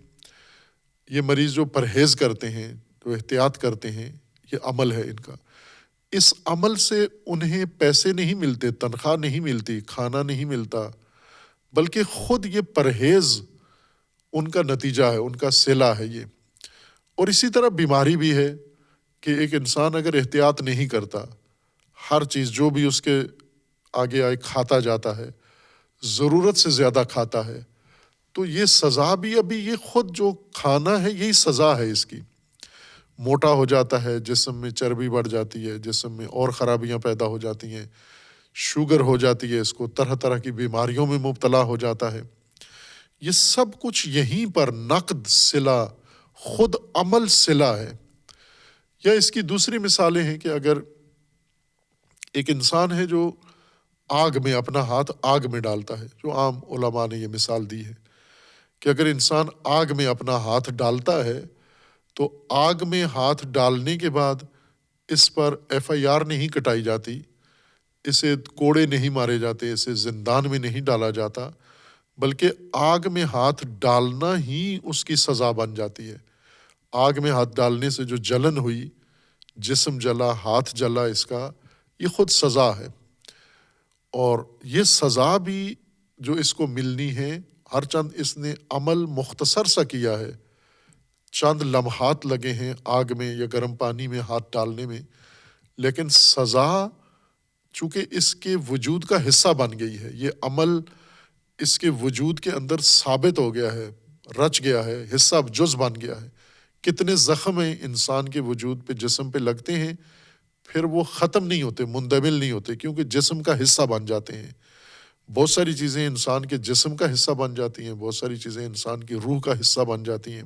یہ مریض جو پرہیز کرتے ہیں، جو احتیاط کرتے ہیں، یہ عمل ہے ان کا، اس عمل سے انہیں پیسے نہیں ملتے، تنخواہ نہیں ملتی، کھانا نہیں ملتا، بلکہ خود یہ پرہیز ان کا نتیجہ ہے، ان کا صلہ ہے یہ۔ اور اسی طرح بیماری بھی ہے کہ ایک انسان اگر احتیاط نہیں کرتا، ہر چیز جو بھی اس کے آگے آئے کھاتا جاتا ہے، ضرورت سے زیادہ کھاتا ہے، تو یہ سزا بھی ابھی یہ خود جو کھانا ہے یہی سزا ہے اس کی، موٹا ہو جاتا ہے، جسم میں چربی بڑھ جاتی ہے، جسم میں اور خرابیاں پیدا ہو جاتی ہیں، شوگر ہو جاتی ہے، اس کو طرح طرح کی بیماریوں میں مبتلا ہو جاتا ہے۔ یہ سب کچھ یہیں پر نقد صلہ، خود عمل صلہ ہے۔ یا اس کی دوسری مثالیں ہیں کہ اگر ایک انسان ہے جو آگ میں اپنا ہاتھ آگ میں ڈالتا ہے، جو عام علماء نے یہ مثال دی ہے کہ اگر انسان آگ میں اپنا ہاتھ ڈالتا ہے تو آگ میں ہاتھ ڈالنے کے بعد اس پر FIR نہیں کٹائی جاتی، اسے کوڑے نہیں مارے جاتے، اسے زندان میں نہیں ڈالا جاتا، بلکہ آگ میں ہاتھ ڈالنا ہی اس کی سزا بن جاتی ہے۔ آگ میں ہاتھ ڈالنے سے جو جلن ہوئی، جسم جلا، ہاتھ جلا، اس کا یہ خود سزا ہے۔ اور یہ سزا بھی جو اس کو ملنی ہے، ہر چند اس نے عمل مختصر سا کیا ہے، چند لمحات لگے ہیں آگ میں یا گرم پانی میں ہاتھ ڈالنے میں، لیکن سزا چونکہ اس کے وجود کا حصہ بن گئی ہے، یہ عمل اس کے وجود کے اندر ثابت ہو گیا ہے، رچ گیا ہے، حصہ جز بن گیا ہے۔ کتنے زخم ہیں انسان کے وجود پہ، جسم پہ لگتے ہیں، پھر وہ ختم نہیں ہوتے، مندمل نہیں ہوتے، کیونکہ جسم کا حصہ بن جاتے ہیں۔ بہت ساری چیزیں انسان کے جسم کا حصہ بن جاتی ہیں، بہت ساری چیزیں انسان کی روح کا حصہ بن جاتی ہیں،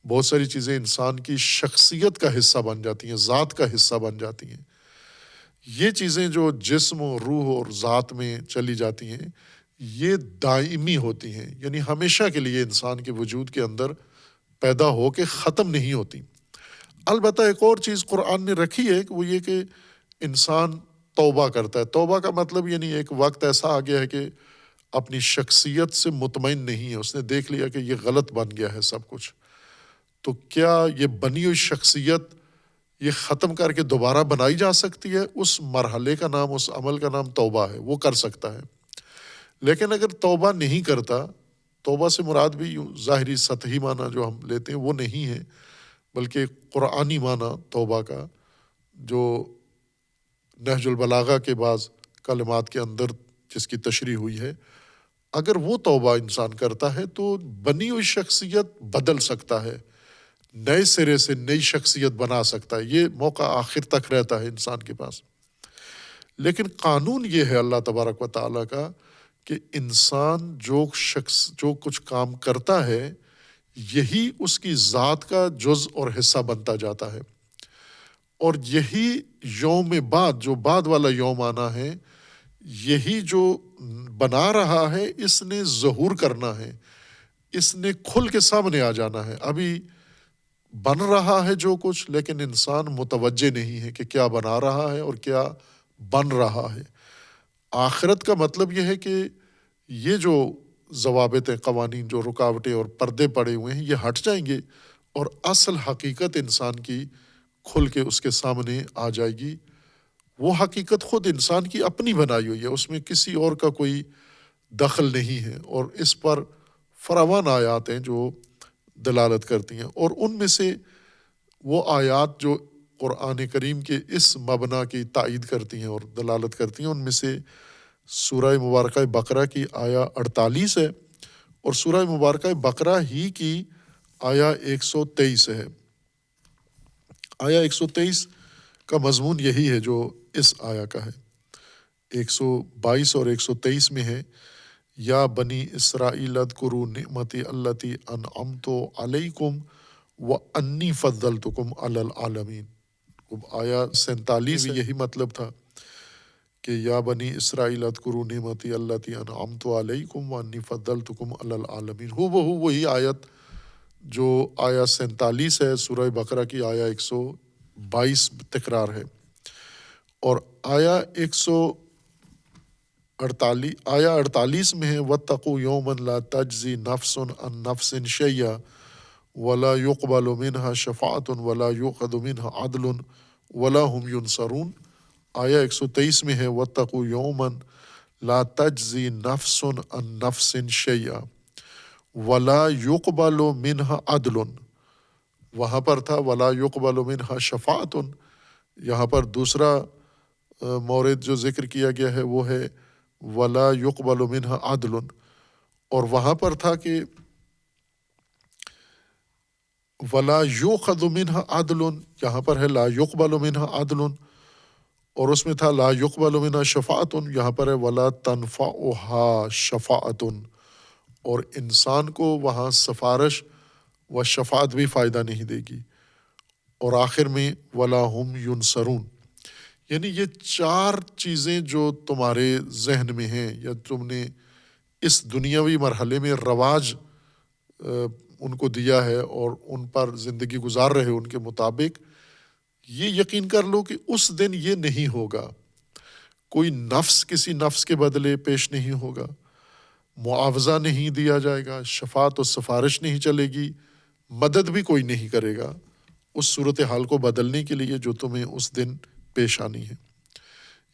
بہت ساری چیزیں انسان کی شخصیت کا حصہ بن جاتی ہیں، ذات کا حصہ بن جاتی ہیں۔ یہ چیزیں جو جسم و روح اور ذات میں چلی جاتی ہیں، یہ دائمی ہوتی ہیں، یعنی ہمیشہ کے لیے انسان کے وجود کے اندر پیدا ہو کے ختم نہیں ہوتی۔ البتہ ایک اور چیز قرآن نے رکھی ہے کہ وہ یہ کہ انسان توبہ کرتا ہے۔ توبہ کا مطلب یعنی ایک وقت ایسا آ گیا ہے کہ اپنی شخصیت سے مطمئن نہیں ہے، اس نے دیکھ لیا کہ یہ غلط بن گیا ہے سب کچھ، تو کیا یہ بنی ہوئی شخصیت یہ ختم کر کے دوبارہ بنائی جا سکتی ہے؟ اس مرحلے کا نام، اس عمل کا نام توبہ ہے، وہ کر سکتا ہے۔ لیکن اگر توبہ نہیں کرتا، توبہ سے مراد بھی ظاہری سطحی معنی جو ہم لیتے ہیں وہ نہیں ہے، بلکہ قرآنی معنی توبہ کا جو نہج البلاغہ کے بعض کلمات کے اندر جس کی تشریح ہوئی ہے، اگر وہ توبہ انسان کرتا ہے تو بنی ہوئی شخصیت بدل سکتا ہے، نئے سرے سے نئی شخصیت بنا سکتا ہے، یہ موقع آخر تک رہتا ہے انسان کے پاس۔ لیکن قانون یہ ہے اللہ تبارک و تعالیٰ کا کہ انسان جو کچھ کام کرتا ہے یہی اس کی ذات کا جز اور حصہ بنتا جاتا ہے، اور یہی یوم بعد، جو بعد والا یوم آنا ہے، یہی جو بنا رہا ہے اس نے ظہور کرنا ہے، اس نے کھل کے سامنے آ جانا ہے۔ ابھی بن رہا ہے جو کچھ، لیکن انسان متوجہ نہیں ہے کہ کیا بنا رہا ہے اور کیا بن رہا ہے۔ آخرت کا مطلب یہ ہے کہ یہ جو ضوابط قوانین، جو رکاوٹیں اور پردے پڑے ہوئے ہیں، یہ ہٹ جائیں گے اور اصل حقیقت انسان کی کھل کے اس کے سامنے آ جائے گی۔ وہ حقیقت خود انسان کی اپنی بنائی ہوئی ہے، اس میں کسی اور کا کوئی دخل نہیں ہے، اور اس پر فراوان آیات ہیں جو دلالت کرتی ہیں، اور ان میں سے وہ آیات جو قرآن کریم کے اس مبنا کی تائید کرتی ہیں اور دلالت کرتی ہیں، ان میں سے سورہ مبارکہ بقرہ کی آیا 48 ہے، اور سورہ مبارکہ بقرہ ہی کی آیا 123 ہے۔ آیا 123 کا مضمون یہی ہے جو اس آیا کا ہے۔ 122 اور 123 میں ہے، یا بنی اسرائیل اذکروا نعمتی التی انعمت علیکم وانی فضلتکم علی العالمین۔ آیا 47 بھی یہی مطلب تھا کہ یا بنی اسرائیل اذکروا نعمتی التی انعمت علیکم وانی فضلتکم علی العالمین۔ ہو بہو وہی آیت جو آیا 47 ہے سورہ بقرہ کی، آیا 122 تکرار ہے، اور آیا 48 میں ہے وَاتَّقُوا يَوْمًا لَا تَجْزِي نَفْسٌ عَن نَفْسٍ شَيْئًا وَلَا يُقْبَلُ مِنْهَا شَفَاعَةٌ وَلَا يُؤْخَذُ مِنْهَا عَدْلٌ وَلَا هُمْ يُنصَرُونَ۔ آیا 123 میں ہے وَاتَّقُوا يَوْمًا لَا تَجْزِي نَفْسٌ عَن نَفْسٍ شَيْئًا وَلَا يُقْبَلُ مِنْهَا عَدْلٌ، وہاں پر تھا وَلَا يُقْبَلُ مِنْهَا شَفَاعَةٌ، یہاں پر دوسرا مورد جو ذکر کیا گیا ہے وہ ہے وَلَا يُقْبَلُ مِنْهَا عَدْلٌ، اور وہاں پر تھا کہ وَلَا يُؤْخَذُ مِنْهَا عَدْلٌ، یہاں پر ہے لَا يُقْبَلُ مِنْهَا عَدْلٌ، اور اس میں تھا لَا يُقْبَلُ مِنْهَا شَفَاعَةٌ، یہاں پر ہے وَلَا تَنْفَعُهَا شَفَاعَةٌ، اور انسان کو وہاں سفارش و شفاعت بھی فائدہ نہیں دے گی، اور آخر میں وَلَا هُمْ يُنصَرُونَ۔ یعنی یہ چار چیزیں جو تمہارے ذہن میں ہیں یا تم نے اس دنیاوی مرحلے میں رواج ان کو دیا ہے اور ان پر زندگی گزار رہے ہو ان کے مطابق، یہ یقین کر لو کہ اس دن یہ نہیں ہوگا، کوئی نفس کسی نفس کے بدلے پیش نہیں ہوگا، معاوضہ نہیں دیا جائے گا، شفاعت و سفارش نہیں چلے گی، مدد بھی کوئی نہیں کرے گا اس صورتحال کو بدلنے کے لیے جو تمہیں اس دن پیش آنی ہے۔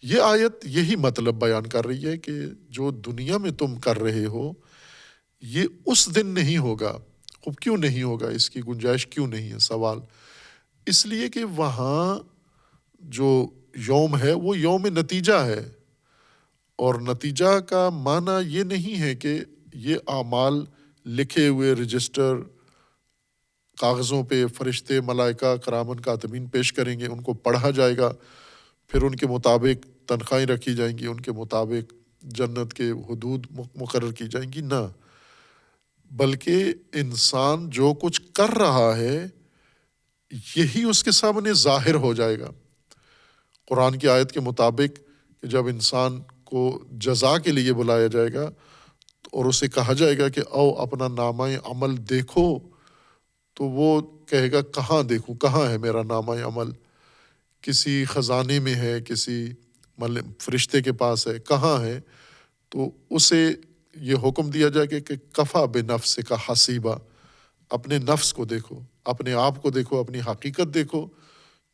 یہ آیت یہی مطلب بیان کر رہی ہے کہ جو دنیا میں تم کر رہے ہو یہ اس دن نہیں ہوگا۔ اب کیوں نہیں ہوگا؟ اس کی گنجائش کیوں نہیں ہے؟ سوال اس لیے کہ وہاں جو یوم ہے وہ یوم نتیجہ ہے، اور نتیجہ کا معنی یہ نہیں ہے کہ یہ اعمال لکھے ہوئے رجسٹر کاغذوں پہ فرشتے ملائکہ کرامن کاتبین پیش کریں گے، ان کو پڑھا جائے گا، پھر ان کے مطابق تنخواہیں رکھی جائیں گی، ان کے مطابق جنت کے حدود مقرر کی جائیں گی، نہ، بلکہ انسان جو کچھ کر رہا ہے یہی اس کے سامنے ظاہر ہو جائے گا۔ قرآن کی آیت کے مطابق کہ جب انسان کو جزا کے لیے بلایا جائے گا اور اسے کہا جائے گا کہ او اپنا نامہ عمل دیکھو، تو وہ کہے گا کہاں دیکھوں، کہاں ہے میرا نامہ عمل؟ کسی خزانے میں ہے، کسی فرشتے کے پاس ہے، کہاں ہے؟ تو اسے یہ حکم دیا جائے کہ کفا بنفسک حسیبا، اپنے نفس کو دیکھو، اپنے آپ کو دیکھو، اپنی حقیقت دیکھو،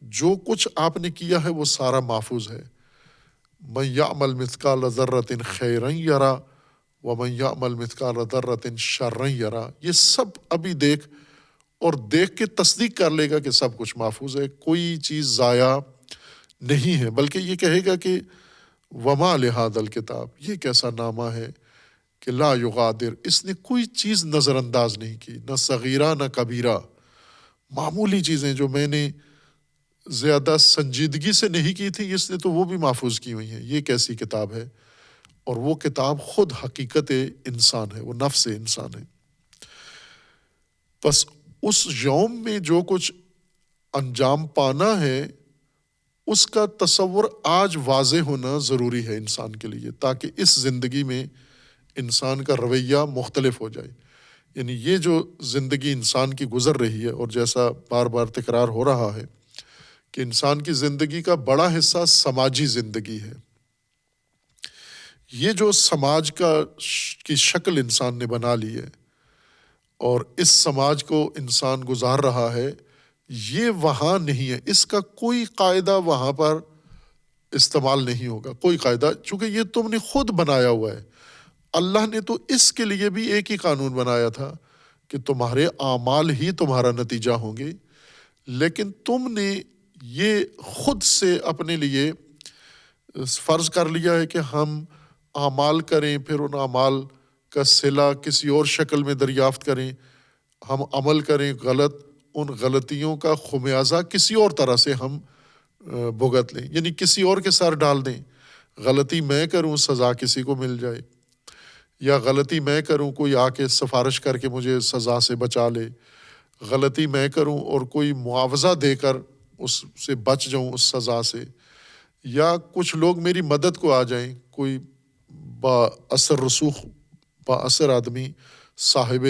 جو کچھ آپ نے کیا ہے وہ سارا محفوظ ہے۔ من یعمل مثقال ذرۃ خیرا یرا ومن یعمل مثقال ذرۃ شرا یرا، یہ سب ابھی دیکھ، اور دیکھ کے تصدیق کر لے گا کہ سب کچھ محفوظ ہے، کوئی چیز ضائع نہیں ہے، بلکہ یہ کہے گا کہ وما لہذا الکتاب، یہ کیسا نامہ ہے کہ لا یغادر، اس نے کوئی چیز نظر انداز نہیں کی، نہ صغیرہ نہ کبیرہ، معمولی چیزیں جو میں نے زیادہ سنجیدگی سے نہیں کی تھی، اس نے تو وہ بھی محفوظ کی ہوئی ہیں۔ یہ کیسی کتاب ہے؟ اور وہ کتاب خود حقیقت انسان ہے، وہ نفس انسان ہے۔ بس اس یوم میں جو کچھ انجام پانا ہے اس کا تصور آج واضح ہونا ضروری ہے انسان کے لیے، تاکہ اس زندگی میں انسان کا رویہ مختلف ہو جائے۔ یعنی یہ جو زندگی انسان کی گزر رہی ہے، اور جیسا بار بار تکرار ہو رہا ہے کہ انسان کی زندگی کا بڑا حصہ سماجی زندگی ہے، یہ جو سماج کی شکل انسان نے بنا لی ہے اور اس سماج کو انسان گزار رہا ہے، یہ وہاں نہیں ہے، اس کا کوئی قاعدہ وہاں پر استعمال نہیں ہوگا، کوئی قاعدہ، چونکہ یہ تم نے خود بنایا ہوا ہے۔ اللہ نے تو اس کے لیے بھی ایک ہی قانون بنایا تھا کہ تمہارے اعمال ہی تمہارا نتیجہ ہوں گے، لیکن تم نے یہ خود سے اپنے لیے فرض کر لیا ہے کہ ہم اعمال کریں، پھر ان اعمال کا صلہ کسی اور شکل میں دریافت کریں، ہم عمل کریں غلط، ان غلطیوں کا خمیازہ کسی اور طرح سے ہم بھگت لیں، یعنی کسی اور کے سر ڈال دیں۔ غلطی میں کروں، سزا کسی کو مل جائے، یا غلطی میں کروں، کوئی آ کے سفارش کر کے مجھے سزا سے بچا لے، غلطی میں کروں اور کوئی معاوضہ دے کر اس سے بچ جاؤں اس سزا سے، یا کچھ لوگ میری مدد کو آ جائیں، کوئی با اثر آدمی، صاحب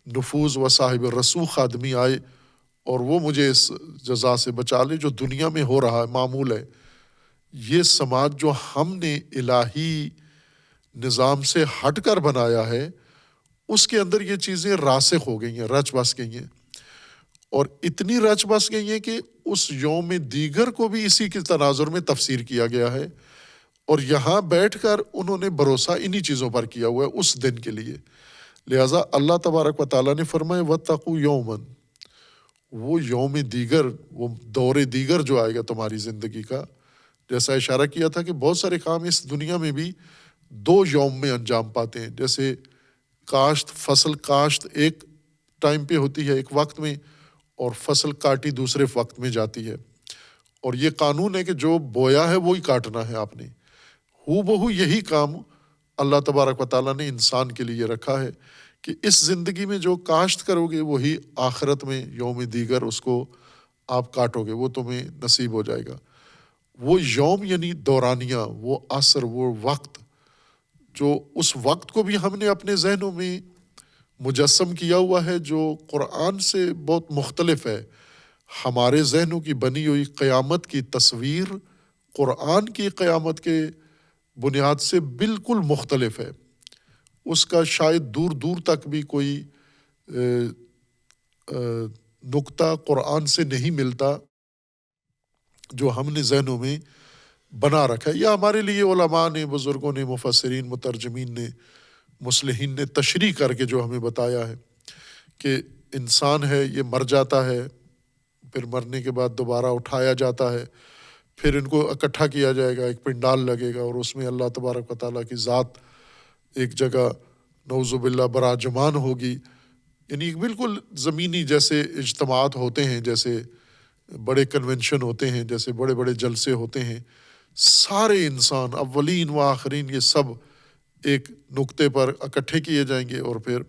نفوذ و صاحب رسوخ آدمی آئے اور وہ مجھے اس جزا سے بچا لے جو دنیا میں ہو رہا ہے، معمول ہے۔ یہ سماج جو ہم نے الہی نظام سے ہٹ کر بنایا ہے، اس کے اندر یہ چیزیں راسخ ہو گئی ہیں، رچ بس گئی ہیں، اور اتنی رچ بس گئی ہیں کہ اس یوم دیگر کو بھی اسی کے تناظر میں تفسیر کیا گیا ہے، اور یہاں بیٹھ کر انہوں نے بھروسہ انہی چیزوں پر کیا ہوا ہے اس دن کے لیے۔ لہٰذا اللہ تبارک و تعالیٰ نے فرمایا وَاتَّقُوا یوماً، وہ یوم دیگر، وہ دور دیگر جو آئے گا تمہاری زندگی کا، جیسا اشارہ کیا تھا کہ بہت سارے کام اس دنیا میں بھی دو یوم میں انجام پاتے ہیں، جیسے فصل کاشت ایک ٹائم پہ ہوتی ہے، ایک وقت میں، اور فصل کاٹی دوسرے وقت میں جاتی ہے، اور یہ قانون ہے کہ جو بویا ہے وہی کاٹنا ہے آپ نے۔ ہو بہو یہی کام اللہ تبارک و تعالیٰ نے انسان کے لیے رکھا ہے کہ اس زندگی میں جو کاشت کرو گے وہی آخرت میں یوم دیگر اس کو آپ کاٹو گے، وہ تمہیں نصیب ہو جائے گا۔ وہ یوم یعنی دورانیہ، وہ عصر، وہ وقت، جو اس وقت کو بھی ہم نے اپنے ذہنوں میں مجسم کیا ہوا ہے، جو قرآن سے بہت مختلف ہے۔ ہمارے ذہنوں کی بنی ہوئی قیامت کی تصویر قرآن کی قیامت کے بنیاد سے بالکل مختلف ہے، اس کا شاید دور دور تک بھی کوئی نقطہ قرآن سے نہیں ملتا جو ہم نے ذہنوں میں بنا رکھا ہے، یا ہمارے لیے علماء نے، بزرگوں نے، مفسرین، مترجمین نے، مصلحین نے تشریح کر کے جو ہمیں بتایا ہے کہ انسان ہے، یہ مر جاتا ہے، پھر مرنے کے بعد دوبارہ اٹھایا جاتا ہے، پھر ان کو اکٹھا کیا جائے گا، ایک پنڈال لگے گا، اور اس میں اللہ تبارک و تعالیٰ کی ذات ایک جگہ نعوذ باللہ براجمان ہوگی۔ یعنی بالکل زمینی جیسے اجتماعات ہوتے ہیں، جیسے بڑے کنونشن ہوتے ہیں، جیسے بڑے بڑے جلسے ہوتے ہیں، سارے انسان اولین و آخرین یہ سب ایک نقطے پر اکٹھے کیے جائیں گے، اور پھر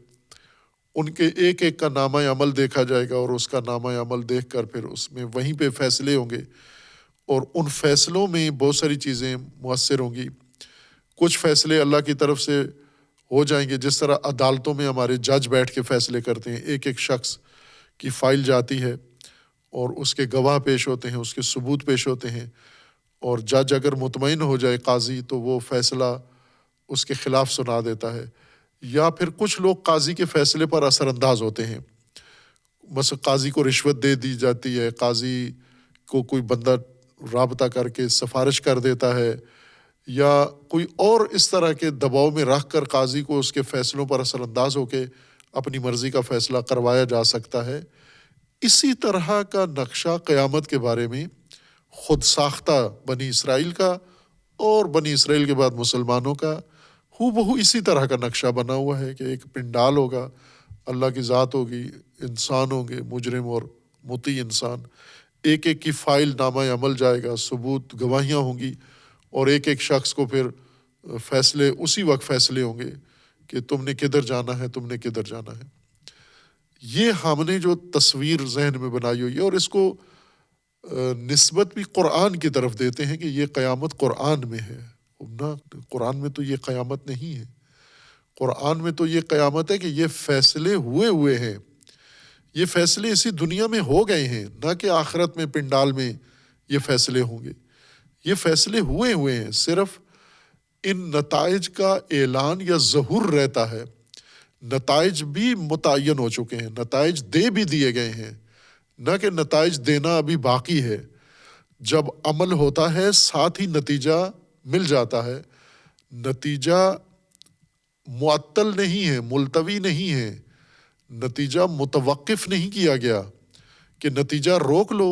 ان کے ایک ایک کا نامہ عمل دیکھا جائے گا، اور اس کا نامہ عمل دیکھ کر پھر اس میں وہیں پہ فیصلے ہوں گے، اور ان فیصلوں میں بہت ساری چیزیں مؤثر ہوں گی۔ کچھ فیصلے اللہ کی طرف سے ہو جائیں گے، جس طرح عدالتوں میں ہمارے جج بیٹھ کے فیصلے کرتے ہیں، ایک ایک شخص کی فائل جاتی ہے اور اس کے گواہ پیش ہوتے ہیں، اس کے ثبوت پیش ہوتے ہیں، اور جج اگر مطمئن ہو جائے قاضی تو وہ فیصلہ اس کے خلاف سنا دیتا ہے، یا پھر کچھ لوگ قاضی کے فیصلے پر اثر انداز ہوتے ہیں، بس قاضی کو رشوت دے دی جاتی ہے، قاضی کو کوئی بندہ رابطہ کر کے سفارش کر دیتا ہے، یا کوئی اور اس طرح کے دباؤ میں رکھ کر قاضی کو اس کے فیصلوں پر اثر انداز ہو کے اپنی مرضی کا فیصلہ کروایا جا سکتا ہے۔ اسی طرح کا نقشہ قیامت کے بارے میں خود ساختہ بنی اسرائیل کا اور بنی اسرائیل کے بعد مسلمانوں کا ہو بہو اسی طرح کا نقشہ بنا ہوا ہے کہ ایک پنڈال ہوگا، اللہ کی ذات ہوگی، انسان ہوں گے، مجرم اور مطیع انسان، ایک ایک کی فائل نامہ عمل جائے گا، ثبوت گواہیاں ہوں گی، اور ایک ایک شخص کو پھر فیصلے اسی وقت فیصلے ہوں گے کہ تم نے کدھر جانا ہے، تم نے کدھر جانا ہے۔ یہ ہم نے جو تصویر ذہن میں بنائی ہوئی ہے، اور اس کو نسبت بھی قرآن کی طرف دیتے ہیں کہ یہ قیامت قرآن میں ہے، نہ قرآن میں تو یہ قیامت نہیں ہے، قرآن میں تو یہ قیامت ہے کہ یہ فیصلے ہوئے ہیں، یہ فیصلے اسی دنیا میں ہو گئے ہیں، نہ کہ آخرت میں پنڈال میں یہ فیصلے ہوں گے، یہ فیصلے ہوئے ہیں، صرف ان نتائج کا اعلان یا ظہور رہتا ہے، نتائج بھی متعین ہو چکے ہیں، نتائج دے بھی دیے گئے ہیں، نہ کہ نتائج دینا ابھی باقی ہے۔ جب عمل ہوتا ہے ساتھ ہی نتیجہ مل جاتا ہے، نتیجہ معطل نہیں ہے، ملتوی نہیں ہے، نتیجہ متوقف نہیں کیا گیا کہ نتیجہ روک لو،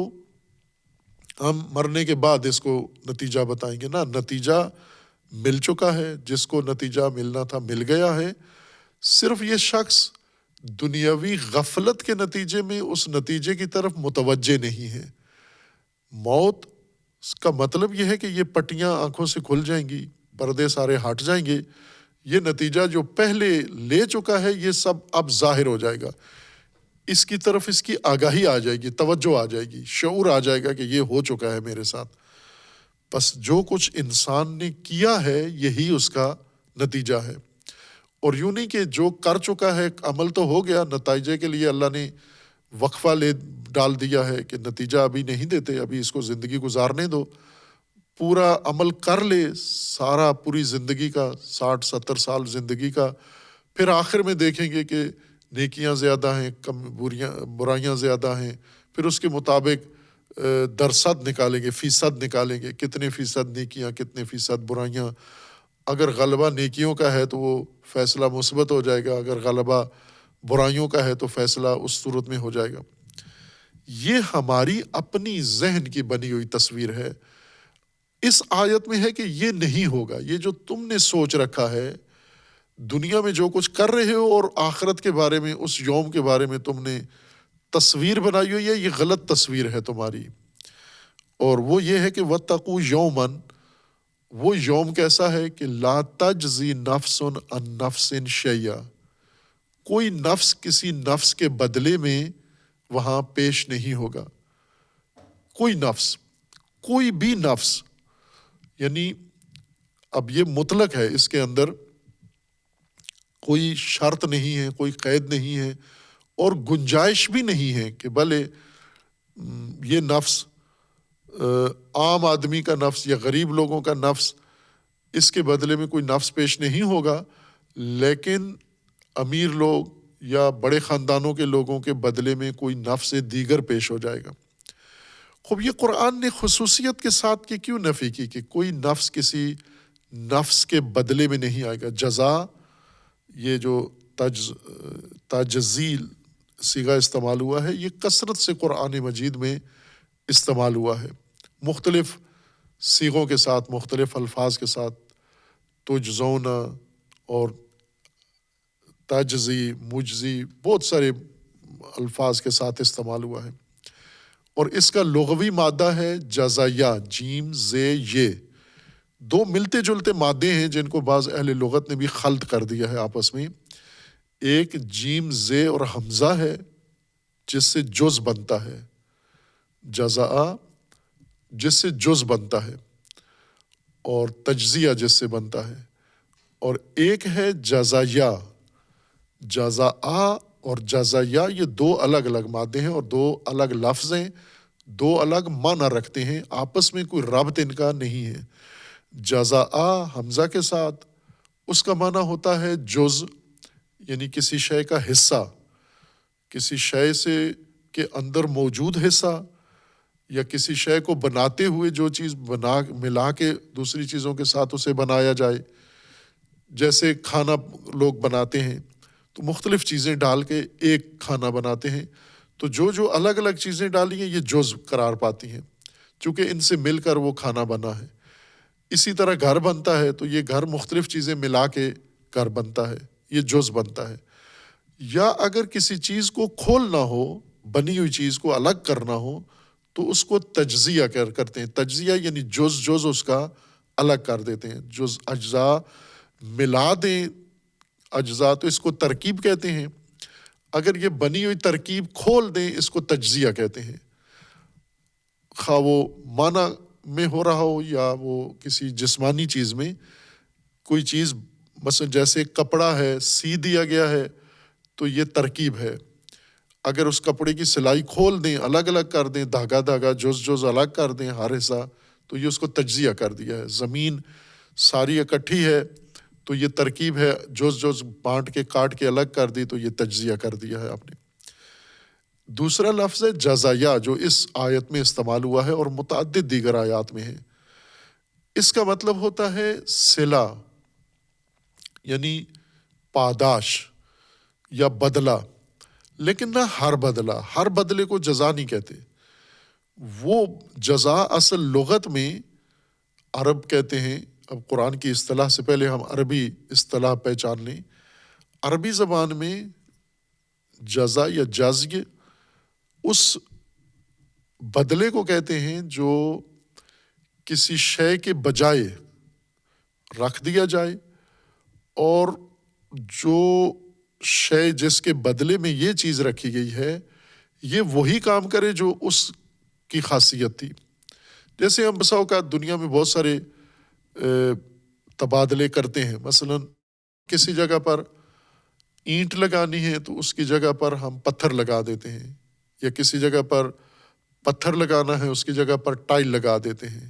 ہم مرنے کے بعد اس کو نتیجہ بتائیں گے، نا، نتیجہ مل چکا ہے، جس کو نتیجہ ملنا تھا مل گیا ہے، صرف یہ شخص دنیاوی غفلت کے نتیجے میں اس نتیجے کی طرف متوجہ نہیں ہے۔ موت کا مطلب یہ ہے کہ یہ پٹیاں آنکھوں سے کھل جائیں گی، پردے سارے ہٹ جائیں گے، یہ نتیجہ جو پہلے لے چکا ہے یہ سب اب ظاہر ہو جائے گا، اس کی طرف اس کی آگاہی آ جائے گی، توجہ آ جائے گی، شعور آ جائے گا کہ یہ ہو چکا ہے میرے ساتھ۔ بس جو کچھ انسان نے کیا ہے یہی اس کا نتیجہ ہے، اور یوں نہیں کہ جو کر چکا ہے عمل تو ہو گیا، نتائجے کے لیے اللہ نے وقفہ ڈال دیا ہے کہ نتیجہ ابھی نہیں دیتے، ابھی اس کو زندگی گزارنے دو، پورا عمل کر لے سارا، پوری زندگی کا 60-70 سال زندگی کا، پھر آخر میں دیکھیں گے کہ نیکیاں زیادہ ہیں، کم برائیاں زیادہ ہیں، پھر اس کے مطابق درصد نکالیں گے، فیصد نکالیں گے، کتنے فیصد نیکیاں، کتنے فیصد برائیاں۔ اگر غلبہ نیکیوں کا ہے تو وہ فیصلہ مثبت ہو جائے گا، اگر غلبہ برائیوں کا ہے تو فیصلہ اس صورت میں ہو جائے گا۔ یہ ہماری اپنی ذہن کی بنی ہوئی تصویر ہے۔ اس آیت میں ہے کہ یہ نہیں ہوگا، یہ جو تم نے سوچ رکھا ہے، دنیا میں جو کچھ کر رہے ہو اور آخرت کے بارے میں، اس یوم کے بارے میں تم نے تصویر بنائی ہوئی ہے، یہ غلط تصویر ہے تمہاری۔ اور وہ یہ ہے کہ وَاتَّقُوا يَوْمًا، وہ یوم کیسا ہے کہ لا تجزی نفس عن نفس شیئا، کوئی نفس کسی نفس کے بدلے میں وہاں پیش نہیں ہوگا، کوئی نفس، کوئی بھی نفس، یعنی اب یہ مطلق ہے، اس کے اندر کوئی شرط نہیں ہے، کوئی قید نہیں ہے، اور گنجائش بھی نہیں ہے کہ بھلے یہ نفس عام آدمی کا نفس یا غریب لوگوں کا نفس، اس کے بدلے میں کوئی نفس پیش نہیں ہوگا، لیکن امیر لوگ یا بڑے خاندانوں کے لوگوں کے بدلے میں کوئی نفس دیگر پیش ہو جائے گا۔ خوب یہ قرآن نے خصوصیت کے ساتھ کہ کیوں نفی کی کہ کوئی نفس کسی نفس کے بدلے میں نہیں آئے گا۔ جزا، یہ جو تجزیل صیغہ استعمال ہوا ہے، یہ کثرت سے قرآن مجید میں استعمال ہوا ہے، مختلف صیغوں کے ساتھ، مختلف الفاظ کے ساتھ، تجزون اور تجزی، مجزی، بہت سارے الفاظ کے ساتھ استعمال ہوا ہے۔ اور اس کا لغوی مادہ ہے جزایا، جیم زے یہ، دو ملتے جلتے مادے ہیں جن کو بعض اہل لغت نے بھی خلط کر دیا ہے آپس میں۔ ایک جیم زے اور حمزہ ہے جس سے جز بنتا ہے، جزا جس سے جز بنتا ہے، اور تجزیہ جس سے بنتا ہے، اور ایک ہے جزایا، جزا اور جزایا یہ دو الگ الگ مادے ہیں اور دو الگ لفظ ہیں، دو الگ معنی رکھتے ہیں، آپس میں کوئی ربط ان کا نہیں ہے۔ جزا حمزہ کے ساتھ اس کا معنی ہوتا ہے جز، یعنی کسی شے کا حصہ، کسی شے سے کے اندر موجود حصہ، یا کسی شے کو بناتے ہوئے جو چیز ملا کے دوسری چیزوں کے ساتھ اسے بنایا جائے۔ جیسے کھانا لوگ بناتے ہیں تو مختلف چیزیں ڈال کے ایک کھانا بناتے ہیں، تو جو الگ الگ چیزیں ڈالی ہیں یہ جز قرار پاتی ہیں، چونکہ ان سے مل کر وہ کھانا بنا ہے۔ اسی طرح گھر بنتا ہے تو یہ گھر مختلف چیزیں ملا کے گھر بنتا ہے، یہ جز بنتا ہے۔ یا اگر کسی چیز کو کھولنا ہو، بنی ہوئی چیز کو الگ کرنا ہو تو اس کو تجزیہ کرتے ہیں۔ تجزیہ یعنی جز اس کا الگ کر دیتے ہیں، جز اجزاء ملا دیں اجزاء، تو اس کو ترکیب کہتے ہیں۔ اگر یہ بنی ہوئی ترکیب کھول دیں اس کو تجزیہ کہتے ہیں، خواہ وہ معنی میں ہو رہا ہو یا وہ کسی جسمانی چیز میں۔ کوئی چیز مثلا جیسے کپڑا ہے سی دیا گیا ہے تو یہ ترکیب ہے، اگر اس کپڑے کی سلائی کھول دیں، الگ الگ کر دیں، دھاگا جز الگ کر دیں ہر حصہ، تو یہ اس کو تجزیہ کر دیا ہے۔ زمین ساری اکٹھی ہے تو یہ ترکیب ہے، جز بانٹ کے کاٹ کے الگ کر دی تو یہ تجزیہ کر دیا ہے آپ نے۔ دوسرا لفظ ہے جزایا، جو اس آیت میں استعمال ہوا ہے اور متعدد دیگر آیات میں ہے۔ اس کا مطلب ہوتا ہے صلہ، یعنی پاداش یا بدلہ، لیکن نہ ہر بدلے کو جزا نہیں کہتے۔ وہ جزا اصل لغت میں عرب کہتے ہیں۔ اب قرآن کی اصطلاح سے پہلے ہم عربی اصطلاح پہچان لیں۔ عربی زبان میں جزا یا جزی اس بدلے کو کہتے ہیں جو کسی شے کے بجائے رکھ دیا جائے، اور جو شے جس کے بدلے میں یہ چیز رکھی گئی ہے یہ وہی کام کرے جو اس کی خاصیت تھی۔ جیسے ہم بسا اوقات دنیا میں بہت سارے تبادلے کرتے ہیں، مثلا کسی جگہ پر اینٹ لگانی ہے تو اس کی جگہ پر ہم پتھر لگا دیتے ہیں، یا کسی جگہ پر پتھر لگانا ہے اس کی جگہ پر ٹائل لگا دیتے ہیں،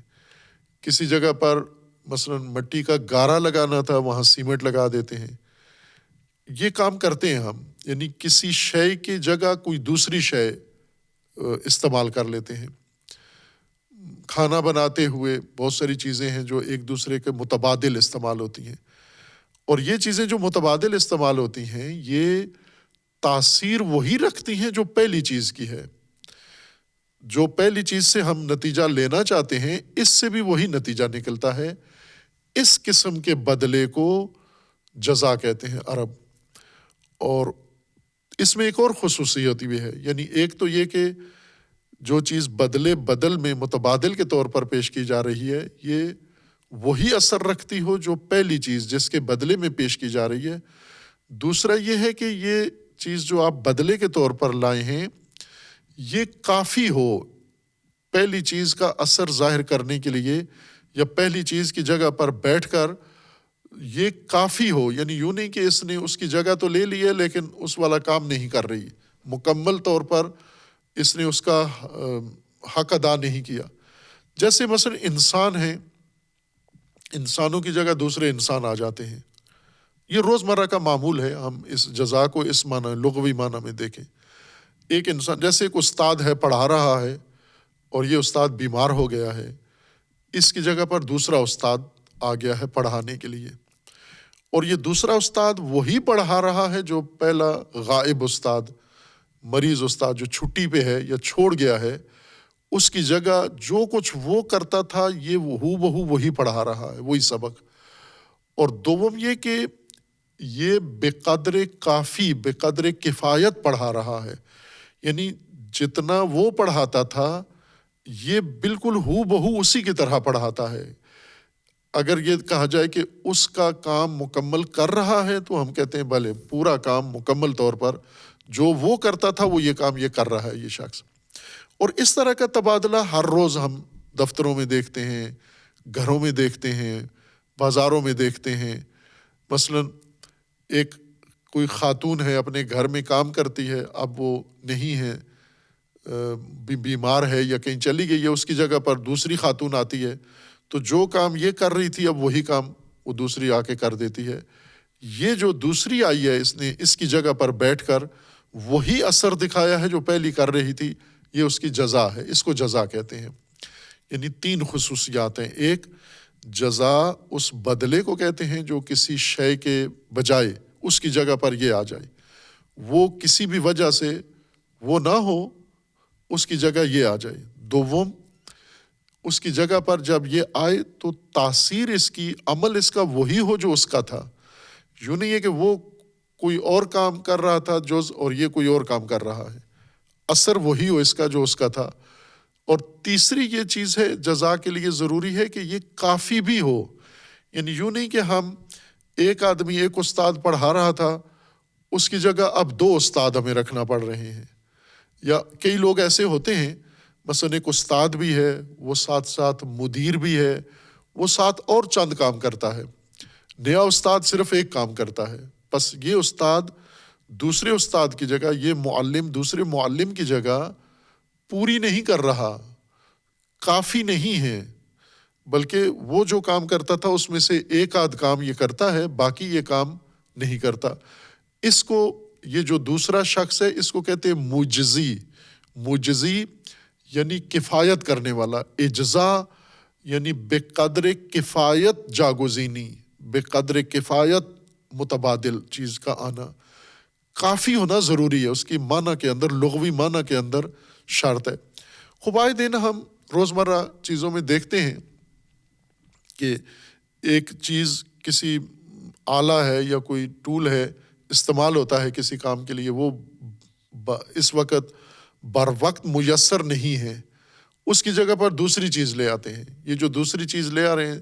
کسی جگہ پر مثلا مٹی کا گارا لگانا تھا وہاں سیمنٹ لگا دیتے ہیں۔ یہ کام کرتے ہیں ہم، یعنی کسی شے کی جگہ کوئی دوسری شے استعمال کر لیتے ہیں۔ کھانا بناتے ہوئے بہت ساری چیزیں ہیں جو ایک دوسرے کے متبادل استعمال ہوتی ہیں، اور یہ چیزیں جو متبادل استعمال ہوتی ہیں یہ تاثیر وہی رکھتی ہیں جو پہلی چیز کی ہے۔ جو پہلی چیز سے ہم نتیجہ لینا چاہتے ہیں اس سے بھی وہی نتیجہ نکلتا ہے۔ اس قسم کے بدلے کو جزا کہتے ہیں عرب۔ اور اس میں ایک اور خصوصیت بھی ہے، یعنی ایک تو یہ کہ جو چیز بدل میں متبادل کے طور پر پیش کی جا رہی ہے یہ وہی اثر رکھتی ہو جو پہلی چیز جس کے بدلے میں پیش کی جا رہی ہے۔ دوسرا یہ ہے کہ یہ چیز جو آپ بدلے کے طور پر لائے ہیں یہ کافی ہو پہلی چیز کا اثر ظاہر کرنے کے لیے، یا پہلی چیز کی جگہ پر بیٹھ کر یہ کافی ہو، یعنی یوں نہیں کہ اس نے اس کی جگہ تو لے لی ہے لیکن اس والا کام نہیں کر رہی، مکمل طور پر اس نے اس کا حق ادا نہیں کیا۔ جیسے مثلا انسان ہیں، انسانوں کی جگہ دوسرے انسان آ جاتے ہیں، یہ روزمرہ کا معمول ہے۔ ہم اس جزا کو اس معنی لغوی معنی میں دیکھیں، ایک انسان جیسے ایک استاد ہے پڑھا رہا ہے اور یہ استاد بیمار ہو گیا ہے، اس کی جگہ پر دوسرا استاد آ گیا ہے پڑھانے کے لیے، اور یہ دوسرا استاد وہی پڑھا رہا ہے جو پہلا غائب استاد، مریض استاد جو چھٹی پہ ہے یا چھوڑ گیا ہے، اس کی جگہ جو کچھ وہ کرتا تھا یہ ہو بہو وہی پڑھا رہا ہے، وہی سبق۔ اور دوم یہ کہ یہ بقدر کافی بقدر کفایت پڑھا رہا ہے، یعنی جتنا وہ پڑھاتا تھا یہ بالکل ہو بہو اسی کی طرح پڑھاتا ہے۔ اگر یہ کہا جائے کہ اس کا کام مکمل کر رہا ہے تو ہم کہتے ہیں بھلے پورا کام مکمل طور پر جو وہ کرتا تھا وہ یہ کام یہ کر رہا ہے یہ شخص۔ اور اس طرح کا تبادلہ ہر روز ہم دفتروں میں دیکھتے ہیں، گھروں میں دیکھتے ہیں، بازاروں میں دیکھتے ہیں۔ مثلا ایک کوئی خاتون ہے اپنے گھر میں کام کرتی ہے، اب وہ نہیں ہے، بیمار ہے یا کہیں چلی گئی ہے، اس کی جگہ پر دوسری خاتون آتی ہے، تو جو کام یہ کر رہی تھی اب وہی کام وہ دوسری آ کے کر دیتی ہے۔ یہ جو دوسری آئی ہے اس نے اس کی جگہ پر بیٹھ کر وہی اثر دکھایا ہے جو پہلی کر رہی تھی، یہ اس کی جزا ہے، اس کو جزا کہتے ہیں۔ یعنی 3 خصوصیات ہیں۔ ایک، جزا اس بدلے کو کہتے ہیں جو کسی شے کے بجائے اس کی جگہ پر یہ آ جائے، وہ کسی بھی وجہ سے وہ نہ ہو، اس کی جگہ یہ آ جائے۔ دوم، اس کی جگہ پر جب یہ آئے تو تاثیر اس کی، عمل اس کا وہی ہو جو اس کا تھا، یوں نہیں ہے کہ وہ کوئی اور کام کر رہا تھا جز اور یہ کوئی اور کام کر رہا ہے، اثر وہی ہو اس کا جو اس کا تھا۔ اور تیسری یہ چیز ہے جزا کے لیے ضروری ہے کہ یہ کافی بھی ہو، یعنی یوں نہیں کہ ہم ایک آدمی ایک استاد پڑھا رہا تھا، اس کی جگہ اب 2 استاد ہمیں رکھنا پڑ رہے ہیں، یا کئی لوگ ایسے ہوتے ہیں مثلا ایک استاد بھی ہے، وہ ساتھ ساتھ مدیر بھی ہے، وہ ساتھ اور چند کام کرتا ہے، نیا استاد صرف ایک کام کرتا ہے، بس یہ استاد دوسرے استاد کی جگہ، یہ معلم دوسرے معلم کی جگہ پوری نہیں کر رہا، کافی نہیں ہے، بلکہ وہ جو کام کرتا تھا اس میں سے ایک آدھ کام یہ کرتا ہے، باقی یہ کام نہیں کرتا۔ اس کو، یہ جو دوسرا شخص ہے اس کو کہتے ہیں مجزی۔ مجزی یعنی کفایت کرنے والا، اجزا یعنی بے قدر کفایت جاگزینی، بے قدر کفایت متبادل چیز کا آنا، کافی ہونا ضروری ہے، اس کی معنی کے اندر، لغوی معنی کے اندر شرط ہے۔ خوب آئے دن ہم روزمرہ چیزوں میں دیکھتے ہیں کہ ایک چیز کسی آلہ ہے یا کوئی ٹول ہے استعمال ہوتا ہے کسی کام کے لیے، وہ اس وقت بر وقت میسر نہیں ہے، اس کی جگہ پر دوسری چیز لے آتے ہیں۔ یہ جو دوسری چیز لے آ رہے ہیں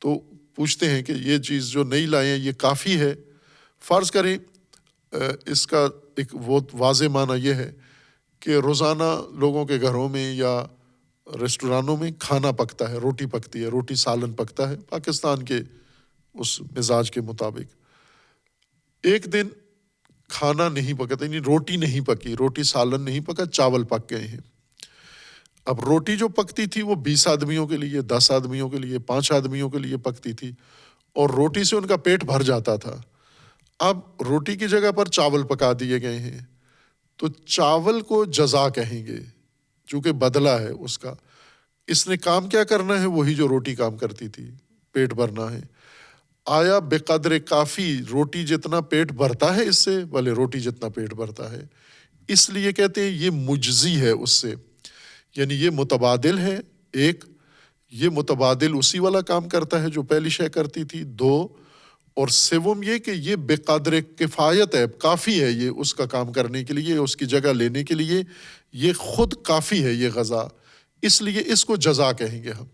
تو پوچھتے ہیں کہ یہ چیز جو نہیں لائے ہیں یہ کافی ہے؟ فرض کریں اس کا ایک بہت واضح معنی یہ ہے کہ روزانہ لوگوں کے گھروں میں یا ریسٹورانوں میں کھانا پکتا ہے، روٹی پکتی ہے، روٹی سالن پکتا ہے پاکستان کے اس مزاج کے مطابق۔ ایک دن کھانا نہیں پکا، یعنی روٹی نہیں پکی، روٹی سالن نہیں پکا، چاول پک گئے ہیں۔ اب روٹی جو پکتی تھی وہ 20 آدمیوں کے لیے، 10 آدمیوں کے لیے، 5 آدمیوں کے لیے پکتی تھی، اور روٹی سے ان کا پیٹ بھر جاتا تھا۔ اب روٹی کی جگہ پر چاول پکا دیے گئے ہیں، تو چاول کو جزا کہیں گے چونکہ بدلہ ہے اس کا۔ اس نے کام کیا کرنا ہے؟ وہی جو روٹی کام کرتی تھی، پیٹ بھرنا ہے۔ آیا بے قدر کافی، روٹی جتنا پیٹ بھرتا ہے اس سے، بھلے روٹی جتنا پیٹ بھرتا ہے، اس لیے کہتے ہیں یہ مجزی ہے اس سے، یعنی یہ متبادل ہے۔ ایک، یہ متبادل اسی والا کام کرتا ہے جو پہلی شے کرتی تھی۔ 2، اور سوم یہ کہ یہ بے قدر کفایت ہے، کافی ہے یہ اس کا کام کرنے کے لیے، اس کی جگہ لینے کے لیے یہ خود کافی ہے یہ غذا، اس لیے اس کو جزا کہیں گے ہم۔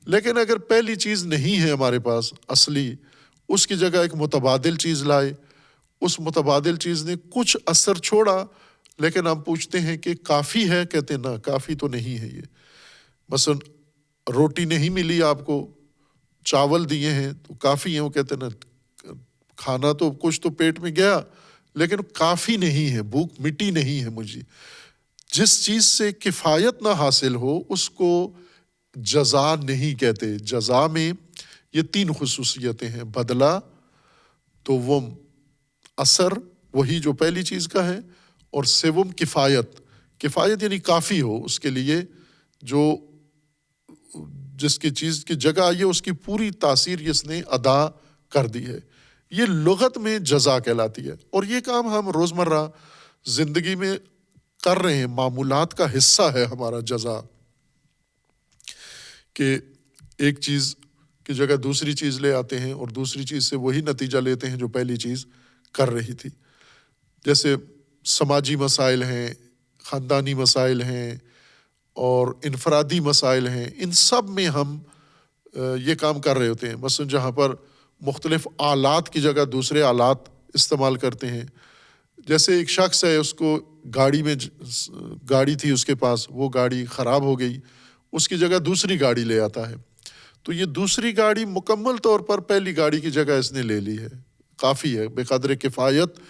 لیکن اگر پہلی چیز نہیں ہے ہمارے پاس اصلی، اس کی جگہ ایک متبادل چیز لائے، اس متبادل چیز نے کچھ اثر چھوڑا، لیکن ہم پوچھتے ہیں کہ کافی ہے؟ کہتے ہیں نا، کافی تو نہیں ہے یہ۔ مثلا روٹی نہیں ملی آپ کو، چاول دیے ہیں تو کافی ہیں، وہ کہتے ہیں نا کھانا تو کچھ تو پیٹ میں گیا لیکن کافی نہیں ہے، بھوک مٹی نہیں ہے مجھے۔ جس چیز سے کفایت نہ حاصل ہو اس کو جزا نہیں کہتے۔ جزا میں یہ 3 خصوصیتیں ہیں: بدلہ، دوم اثر وہی جو پہلی چیز کا ہے، اور سوم کفایت۔ کفایت یعنی کافی ہو اس کے لیے، جو جس کی چیز کی جگہ آئی ہے اس کی پوری تاثیر اس نے ادا کر دی ہے۔ یہ لغت میں جزا کہلاتی ہے، اور یہ کام ہم روزمرہ زندگی میں کر رہے ہیں، معمولات کا حصہ ہے ہمارا جزا، کہ ایک چیز کی جگہ دوسری چیز لے آتے ہیں اور دوسری چیز سے وہی نتیجہ لیتے ہیں جو پہلی چیز کر رہی تھی۔ جیسے سماجی مسائل ہیں، خاندانی مسائل ہیں اور انفرادی مسائل ہیں، ان سب میں ہم یہ کام کر رہے ہوتے ہیں۔ مثلا جہاں پر مختلف آلات کی جگہ دوسرے آلات استعمال کرتے ہیں، جیسے ایک شخص ہے، اس کو گاڑی تھی اس کے پاس، وہ گاڑی خراب ہو گئی، اس کی جگہ دوسری گاڑی لے آتا ہے، تو یہ دوسری گاڑی مکمل طور پر پہلی گاڑی کی جگہ اس نے لے لی ہے، کافی ہے، بے قدر کفایت.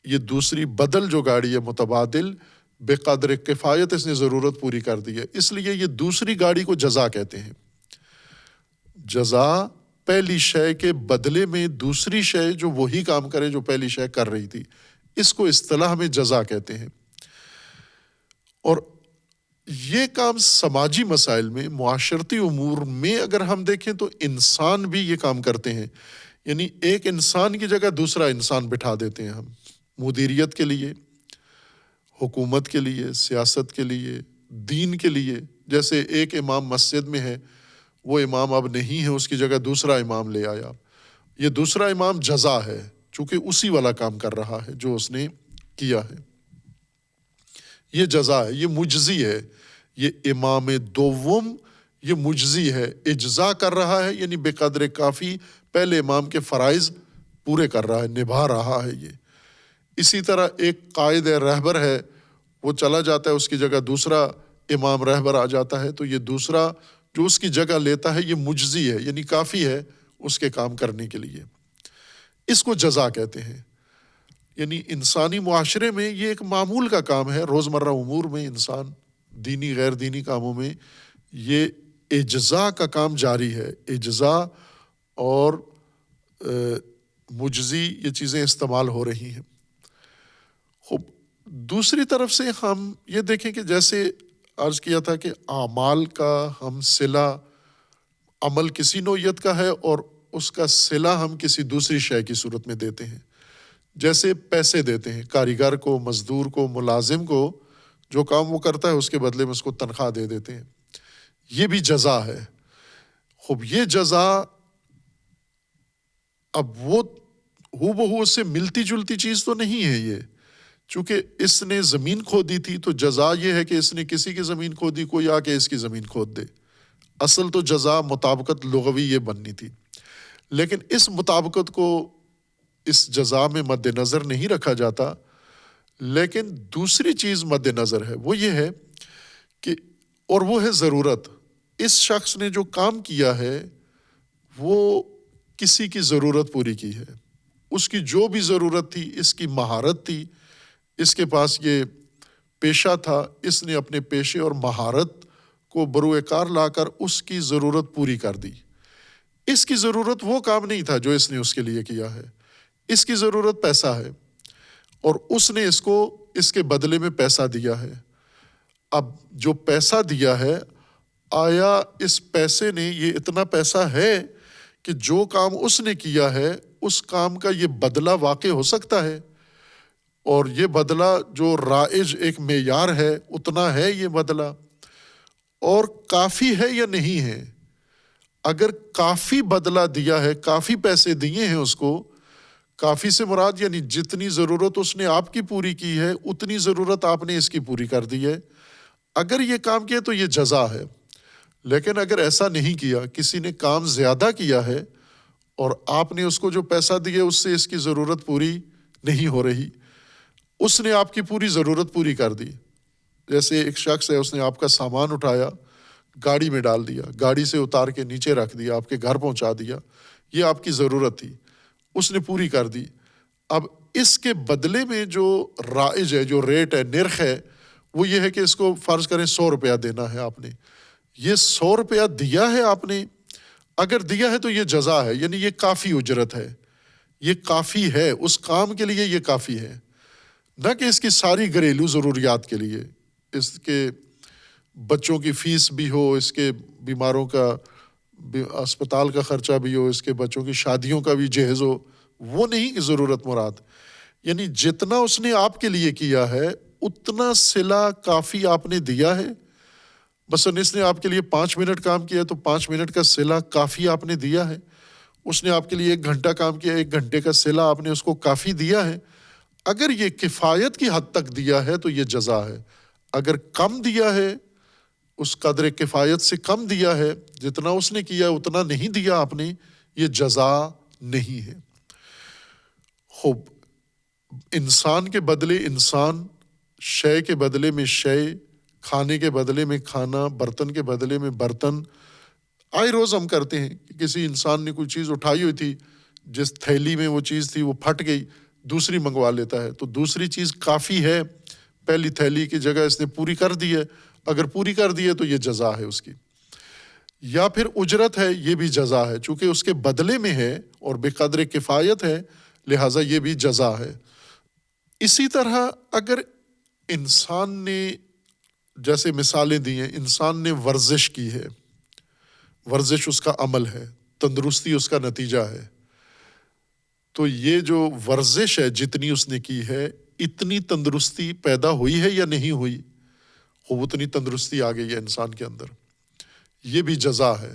یہ دوسری بدل جو گاڑی ہے متبادل، بے قدر کفایت اس نے ضرورت پوری کر دی ہے، اس لیے یہ دوسری گاڑی کو جزا کہتے ہیں. جزا پہلی شے کے بدلے میں دوسری شے جو وہی کام کرے جو پہلی شے کر رہی تھی، اس کو اصطلاح میں جزا کہتے ہیں. اور یہ کام سماجی مسائل میں، معاشرتی امور میں اگر ہم دیکھیں تو انسان بھی یہ کام کرتے ہیں. یعنی ایک انسان کی جگہ دوسرا انسان بٹھا دیتے ہیں ہم، مدیریت کے لیے، حکومت کے لیے، سیاست کے لیے، دین کے لیے. جیسے ایک امام مسجد میں ہے، وہ امام اب نہیں ہے، اس کی جگہ دوسرا امام لے آیا. یہ دوسرا امام جزا ہے، چونکہ اسی والا کام کر رہا ہے جو اس نے کیا ہے. یہ جزا ہے، یہ مجزی ہے. یہ امام دوم یہ مجزی ہے، اجزا کر رہا ہے، یعنی بے قدر کافی پہلے امام کے فرائض پورے کر رہا ہے، نبھا رہا ہے. یہ اسی طرح ایک قائد رہبر ہے، وہ چلا جاتا ہے، اس کی جگہ دوسرا امام رہبر آ جاتا ہے، تو یہ دوسرا جو اس کی جگہ لیتا ہے یہ مجزی ہے، یعنی کافی ہے اس کے کام کرنے کے لیے. اس کو جزا کہتے ہیں. یعنی انسانی معاشرے میں یہ ایک معمول کا کام ہے، روزمرہ امور میں انسان دینی غیر دینی کاموں میں یہ اجزا کا کام جاری ہے. اجزا اور مجزی یہ چیزیں استعمال ہو رہی ہیں. خوب، دوسری طرف سے ہم یہ دیکھیں کہ جیسے عرض کیا تھا کہ اعمال کا ہم صلہ، عمل کسی نوعیت کا ہے اور اس کا صلہ ہم کسی دوسری شے کی صورت میں دیتے ہیں. جیسے پیسے دیتے ہیں کاریگر کو، مزدور کو، ملازم کو، جو کام وہ کرتا ہے اس کے بدلے میں اس کو تنخواہ دے دیتے ہیں. یہ بھی جزا ہے. خوب، یہ جزا اب وہ ہو بہو اس سے ملتی جلتی چیز تو نہیں ہے. یہ چونکہ اس نے زمین کھودی تھی تو جزا یہ ہے کہ اس نے کسی کی زمین کھودی، کوئی آ کے اس کی زمین کھود دے. اصل تو جزا مطابقت لغوی یہ بننی تھی، لیکن اس مطابقت کو اس جزا میں مد نظر نہیں رکھا جاتا. لیکن دوسری چیز مد نظر ہے، وہ یہ ہے کہ، اور وہ ہے ضرورت. اس شخص نے جو کام کیا ہے وہ کسی کی ضرورت پوری کی ہے. اس کی جو بھی ضرورت تھی، اس کی مہارت تھی، اس کے پاس یہ پیشہ تھا، اس نے اپنے پیشے اور مہارت کو بروئے کار لا کر اس کی ضرورت پوری کر دی. اس کی ضرورت وہ کام نہیں تھا جو اس نے اس کے لیے کیا ہے. اس کی ضرورت پیسہ ہے اور اس نے اس کو اس کے بدلے میں پیسہ دیا ہے. اب جو پیسہ دیا ہے، آیا اس پیسے نے، یہ اتنا پیسہ ہے کہ جو کام اس نے کیا ہے اس کام کا یہ بدلہ واقع ہو سکتا ہے؟ اور یہ بدلہ جو رائج ایک معیار ہے اتنا ہے یہ بدلہ، اور کافی ہے یا نہیں ہے؟ اگر کافی بدلہ دیا ہے، کافی پیسے دیے ہیں اس کو، کافی سے مراد یعنی جتنی ضرورت اس نے آپ کی پوری کی ہے اتنی ضرورت آپ نے اس کی پوری کر دی ہے، اگر یہ کام کیا تو یہ جزا ہے. لیکن اگر ایسا نہیں کیا، کسی نے کام زیادہ کیا ہے اور آپ نے اس کو جو پیسہ دیا اس سے اس کی ضرورت پوری نہیں ہو رہی، اس نے آپ کی پوری ضرورت پوری کر دی. جیسے ایک شخص ہے، اس نے آپ کا سامان اٹھایا، گاڑی میں ڈال دیا، گاڑی سے اتار کے نیچے رکھ دیا، آپ کے گھر پہنچا دیا، یہ آپ کی ضرورت تھی، اس نے پوری کر دی. اب اس کے بدلے میں جو رائج ہے، جو ریٹ ہے، نرخ ہے، وہ یہ ہے کہ اس کو فرض کریں 100 روپیہ دینا ہے آپ نے. یہ 100 روپیہ دیا ہے آپ نے، اگر دیا ہے تو یہ جزا ہے، یعنی یہ کافی اجرت ہے، یہ کافی ہے اس کام کے لیے، یہ کافی ہے. نہ کہ اس کی ساری گھریلو ضروریات کے لیے، اس کے بچوں کی فیس بھی ہو، اس کے بیماروں کا اسپتال کا خرچہ بھی ہو، اس کے بچوں کی شادیوں کا بھی جہیز ہو، وہ نہیں کہ ضرورت مراد. یعنی جتنا اس نے آپ کے لیے کیا ہے اتنا صلہ کافی آپ نے دیا ہے. مثلاً اس نے آپ کے لیے 5 منٹ کام کیا تو 5 منٹ کا صلہ کافی آپ نے دیا ہے. اس نے آپ کے لیے 1 گھنٹہ کام کیا، 1 گھنٹے کا صلہ آپ نے اس کو کافی دیا ہے. اگر یہ کفایت کی حد تک دیا ہے تو یہ جزا ہے. اگر کم دیا ہے، اس قدر کفایت سے کم دیا ہے، جتنا اس نے کیا اتنا نہیں دیا آپ نے، یہ جزا نہیں ہے. خوب، انسان کے بدلے انسان، شے کے بدلے میں شے، کھانے کے بدلے میں کھانا، برتن کے بدلے میں برتن. آئے روز ہم کرتے ہیں کہ کسی انسان نے کوئی چیز اٹھائی ہوئی تھی، جس تھیلی میں وہ چیز تھی وہ پھٹ گئی، دوسری منگوا لیتا ہے، تو دوسری چیز کافی ہے، پہلی تھیلی کی جگہ اس نے پوری کر دی ہے، اگر پوری کر دی ہے تو یہ جزا ہے اس کی۔ یا پھر اجرت ہے، یہ بھی جزا ہے، چونکہ اس کے بدلے میں ہے اور بے قدر کفایت ہے، لہٰذا یہ بھی جزا ہے۔ اسی طرح اگر انسان نے، جیسے مثالیں دی ہیں، انسان نے ورزش کی ہے، ورزش اس کا عمل ہے، تندرستی اس کا نتیجہ ہے، تو یہ جو ورزش ہے جتنی اس نے کی ہے، اتنی تندرستی پیدا ہوئی ہے یا نہیں ہوئی، وہ اتنی تندرستی آ گئی ہے انسان کے اندر، یہ بھی جزا ہے۔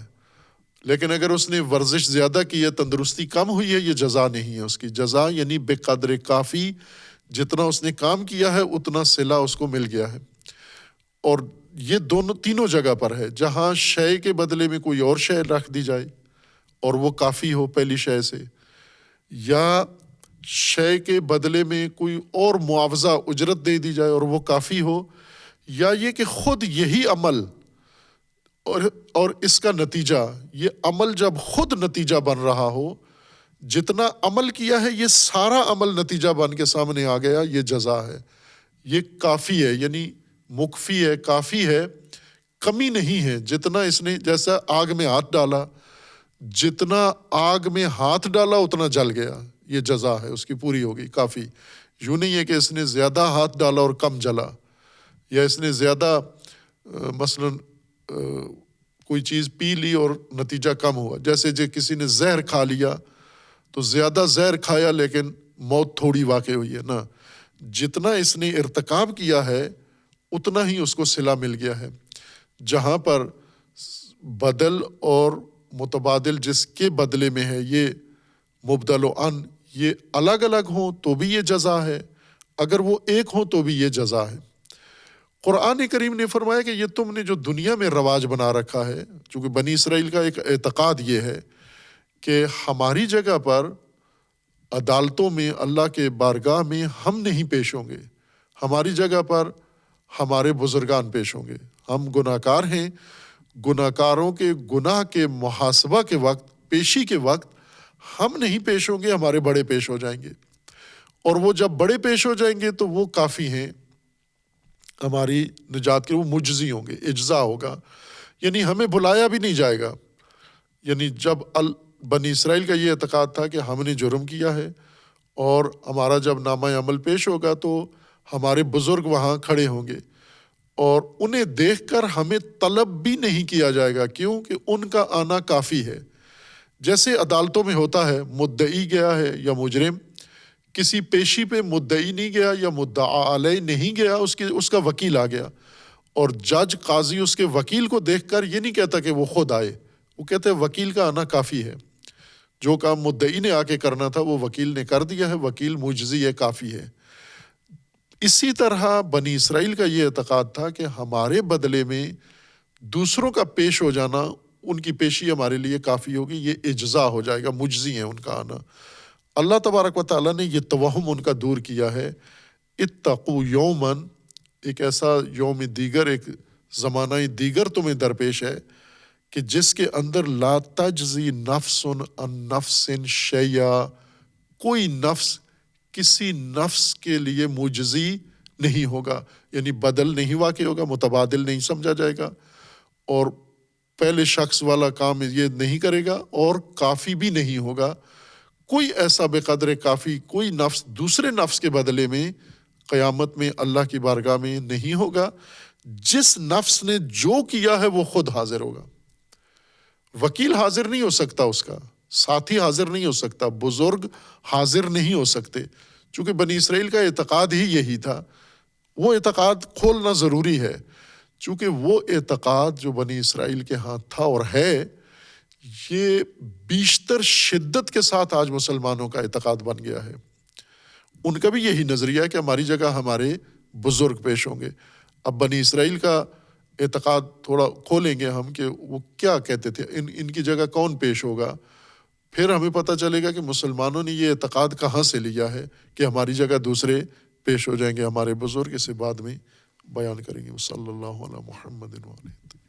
لیکن اگر اس نے ورزش زیادہ کی ہے، تندرستی کم ہوئی ہے، یہ جزا نہیں ہے اس کی۔ جزا یعنی بے قدر کافی، جتنا اس نے کام کیا ہے اتنا صلہ اس کو مل گیا ہے۔ اور یہ تینوں جگہ پر ہے، جہاں شے کے بدلے میں کوئی اور شے رکھ دی جائے اور وہ کافی ہو پہلی شے سے، یا شے کے بدلے میں کوئی اور معاوضہ اجرت دے دی جائے اور وہ کافی ہو، یا یہ کہ خود یہی عمل اور اس کا نتیجہ، یہ عمل جب خود نتیجہ بن رہا ہو، جتنا عمل کیا ہے یہ سارا عمل نتیجہ بن کے سامنے آ گیا، یہ جزا ہے، یہ کافی ہے، یعنی مکفی ہے، کافی ہے، کمی نہیں ہے۔ جتنا اس نے، جیسا آگ میں ہاتھ ڈالا، جتنا آگ میں ہاتھ ڈالا اتنا جل گیا، یہ جزا ہے، اس کی پوری ہوگی، کافی۔ یوں نہیں ہے کہ اس نے زیادہ ہاتھ ڈالا اور کم جلا، یا اس نے زیادہ مثلاً کوئی چیز پی لی اور نتیجہ کم ہوا، جیسے کسی نے زہر کھا لیا تو زیادہ زہر کھایا لیکن موت تھوڑی واقع ہوئی ہے نا، جتنا اس نے ارتکاب کیا ہے اتنا ہی اس کو صلہ مل گیا ہے۔ جہاں پر بدل اور متبادل جس کے بدلے میں ہے، یہ مبدل و ان، یہ الگ الگ ہوں تو بھی یہ جزا ہے، اگر وہ ایک ہوں تو بھی یہ جزا ہے۔ قرآن کریم نے فرمایا کہ یہ تم نے جو دنیا میں رواج بنا رکھا ہے، چونکہ بنی اسرائیل کا ایک اعتقاد یہ ہے کہ ہماری جگہ پر عدالتوں میں، اللہ کے بارگاہ میں ہم نہیں پیش ہوں گے، ہماری جگہ پر ہمارے بزرگان پیش ہوں گے، ہم گناہ کار ہیں، گناہ کاروں کے گناہ کے محاسبہ کے وقت، پیشی کے وقت ہم نہیں پیش ہوں گے، ہمارے بڑے پیش ہو جائیں گے، اور وہ جب بڑے پیش ہو جائیں گے تو وہ کافی ہیں ہماری نجات کے، وہ مجزی ہوں گے، اجزا ہوگا، یعنی ہمیں بلایا بھی نہیں جائے گا۔ یعنی جب بنی اسرائیل کا یہ اعتقاد تھا کہ ہم نے جرم کیا ہے اور ہمارا جب نامہ عمل پیش ہوگا تو ہمارے بزرگ وہاں کھڑے ہوں گے اور انہیں دیکھ کر ہمیں طلب بھی نہیں کیا جائے گا، کیوں کہ ان کا آنا کافی ہے۔ جیسے عدالتوں میں ہوتا ہے، مدعی گیا ہے یا مجرم، کسی پیشی پہ مدعی نہیں گیا یا مدعا علیہ نہیں گیا، اس کا وکیل آ گیا، اور جج قاضی اس کے وکیل کو دیکھ کر یہ نہیں کہتا کہ وہ خود آئے، وہ کہتے ہیں وکیل کا آنا کافی ہے، جو کام مدعی نے آ کے کرنا تھا وہ وکیل نے کر دیا ہے، وکیل مجزی ہے، کافی ہے۔ اسی طرح بنی اسرائیل کا یہ اعتقاد تھا کہ ہمارے بدلے میں دوسروں کا پیش ہو جانا، ان کی پیشی ہمارے لیے کافی ہوگی، یہ اجزا ہو جائے گا، مجزی ہے ان کا آنا۔ اللہ تبارک و تعالیٰ نے یہ توہم ان کا دور کیا ہے۔ اتقوا یوماً، ایک ایسا یوم دیگر، ایک زمانہ دیگر تمہیں درپیش ہے کہ جس کے اندر لا تجزی نفس عن نفس شیئا، کوئی نفس کسی نفس کے لیے مجزی نہیں ہوگا، یعنی بدل نہیں واقع ہوگا، متبادل نہیں سمجھا جائے گا، اور پہلے شخص والا کام یہ نہیں کرے گا، اور کافی بھی نہیں ہوگا۔ کوئی ایسا بے قدر کافی کوئی نفس دوسرے نفس کے بدلے میں قیامت میں اللہ کی بارگاہ میں نہیں ہوگا۔ جس نفس نے جو کیا ہے وہ خود حاضر ہوگا، وکیل حاضر نہیں ہو سکتا، اس کا ساتھی حاضر نہیں ہو سکتا، بزرگ حاضر نہیں ہو سکتے، چونکہ بنی اسرائیل کا اعتقاد ہی یہی تھا۔ وہ اعتقاد کھولنا ضروری ہے، چونکہ وہ اعتقاد جو بنی اسرائیل کے ہاں تھا اور ہے، یہ بیشتر شدت کے ساتھ آج مسلمانوں کا اعتقاد بن گیا ہے۔ ان کا بھی یہی نظریہ ہے کہ ہماری جگہ ہمارے بزرگ پیش ہوں گے۔ اب بنی اسرائیل کا اعتقاد تھوڑا کھولیں گے ہم کہ وہ کیا کہتے تھے، ان کی جگہ کون پیش ہوگا، پھر ہمیں پتہ چلے گا کہ مسلمانوں نے یہ اعتقاد کہاں سے لیا ہے کہ ہماری جگہ دوسرے پیش ہو جائیں گے، ہمارے بزرگ۔ اسے بعد میں بیان کریں گے۔ صلی اللہ علیہ محمد وعلیہ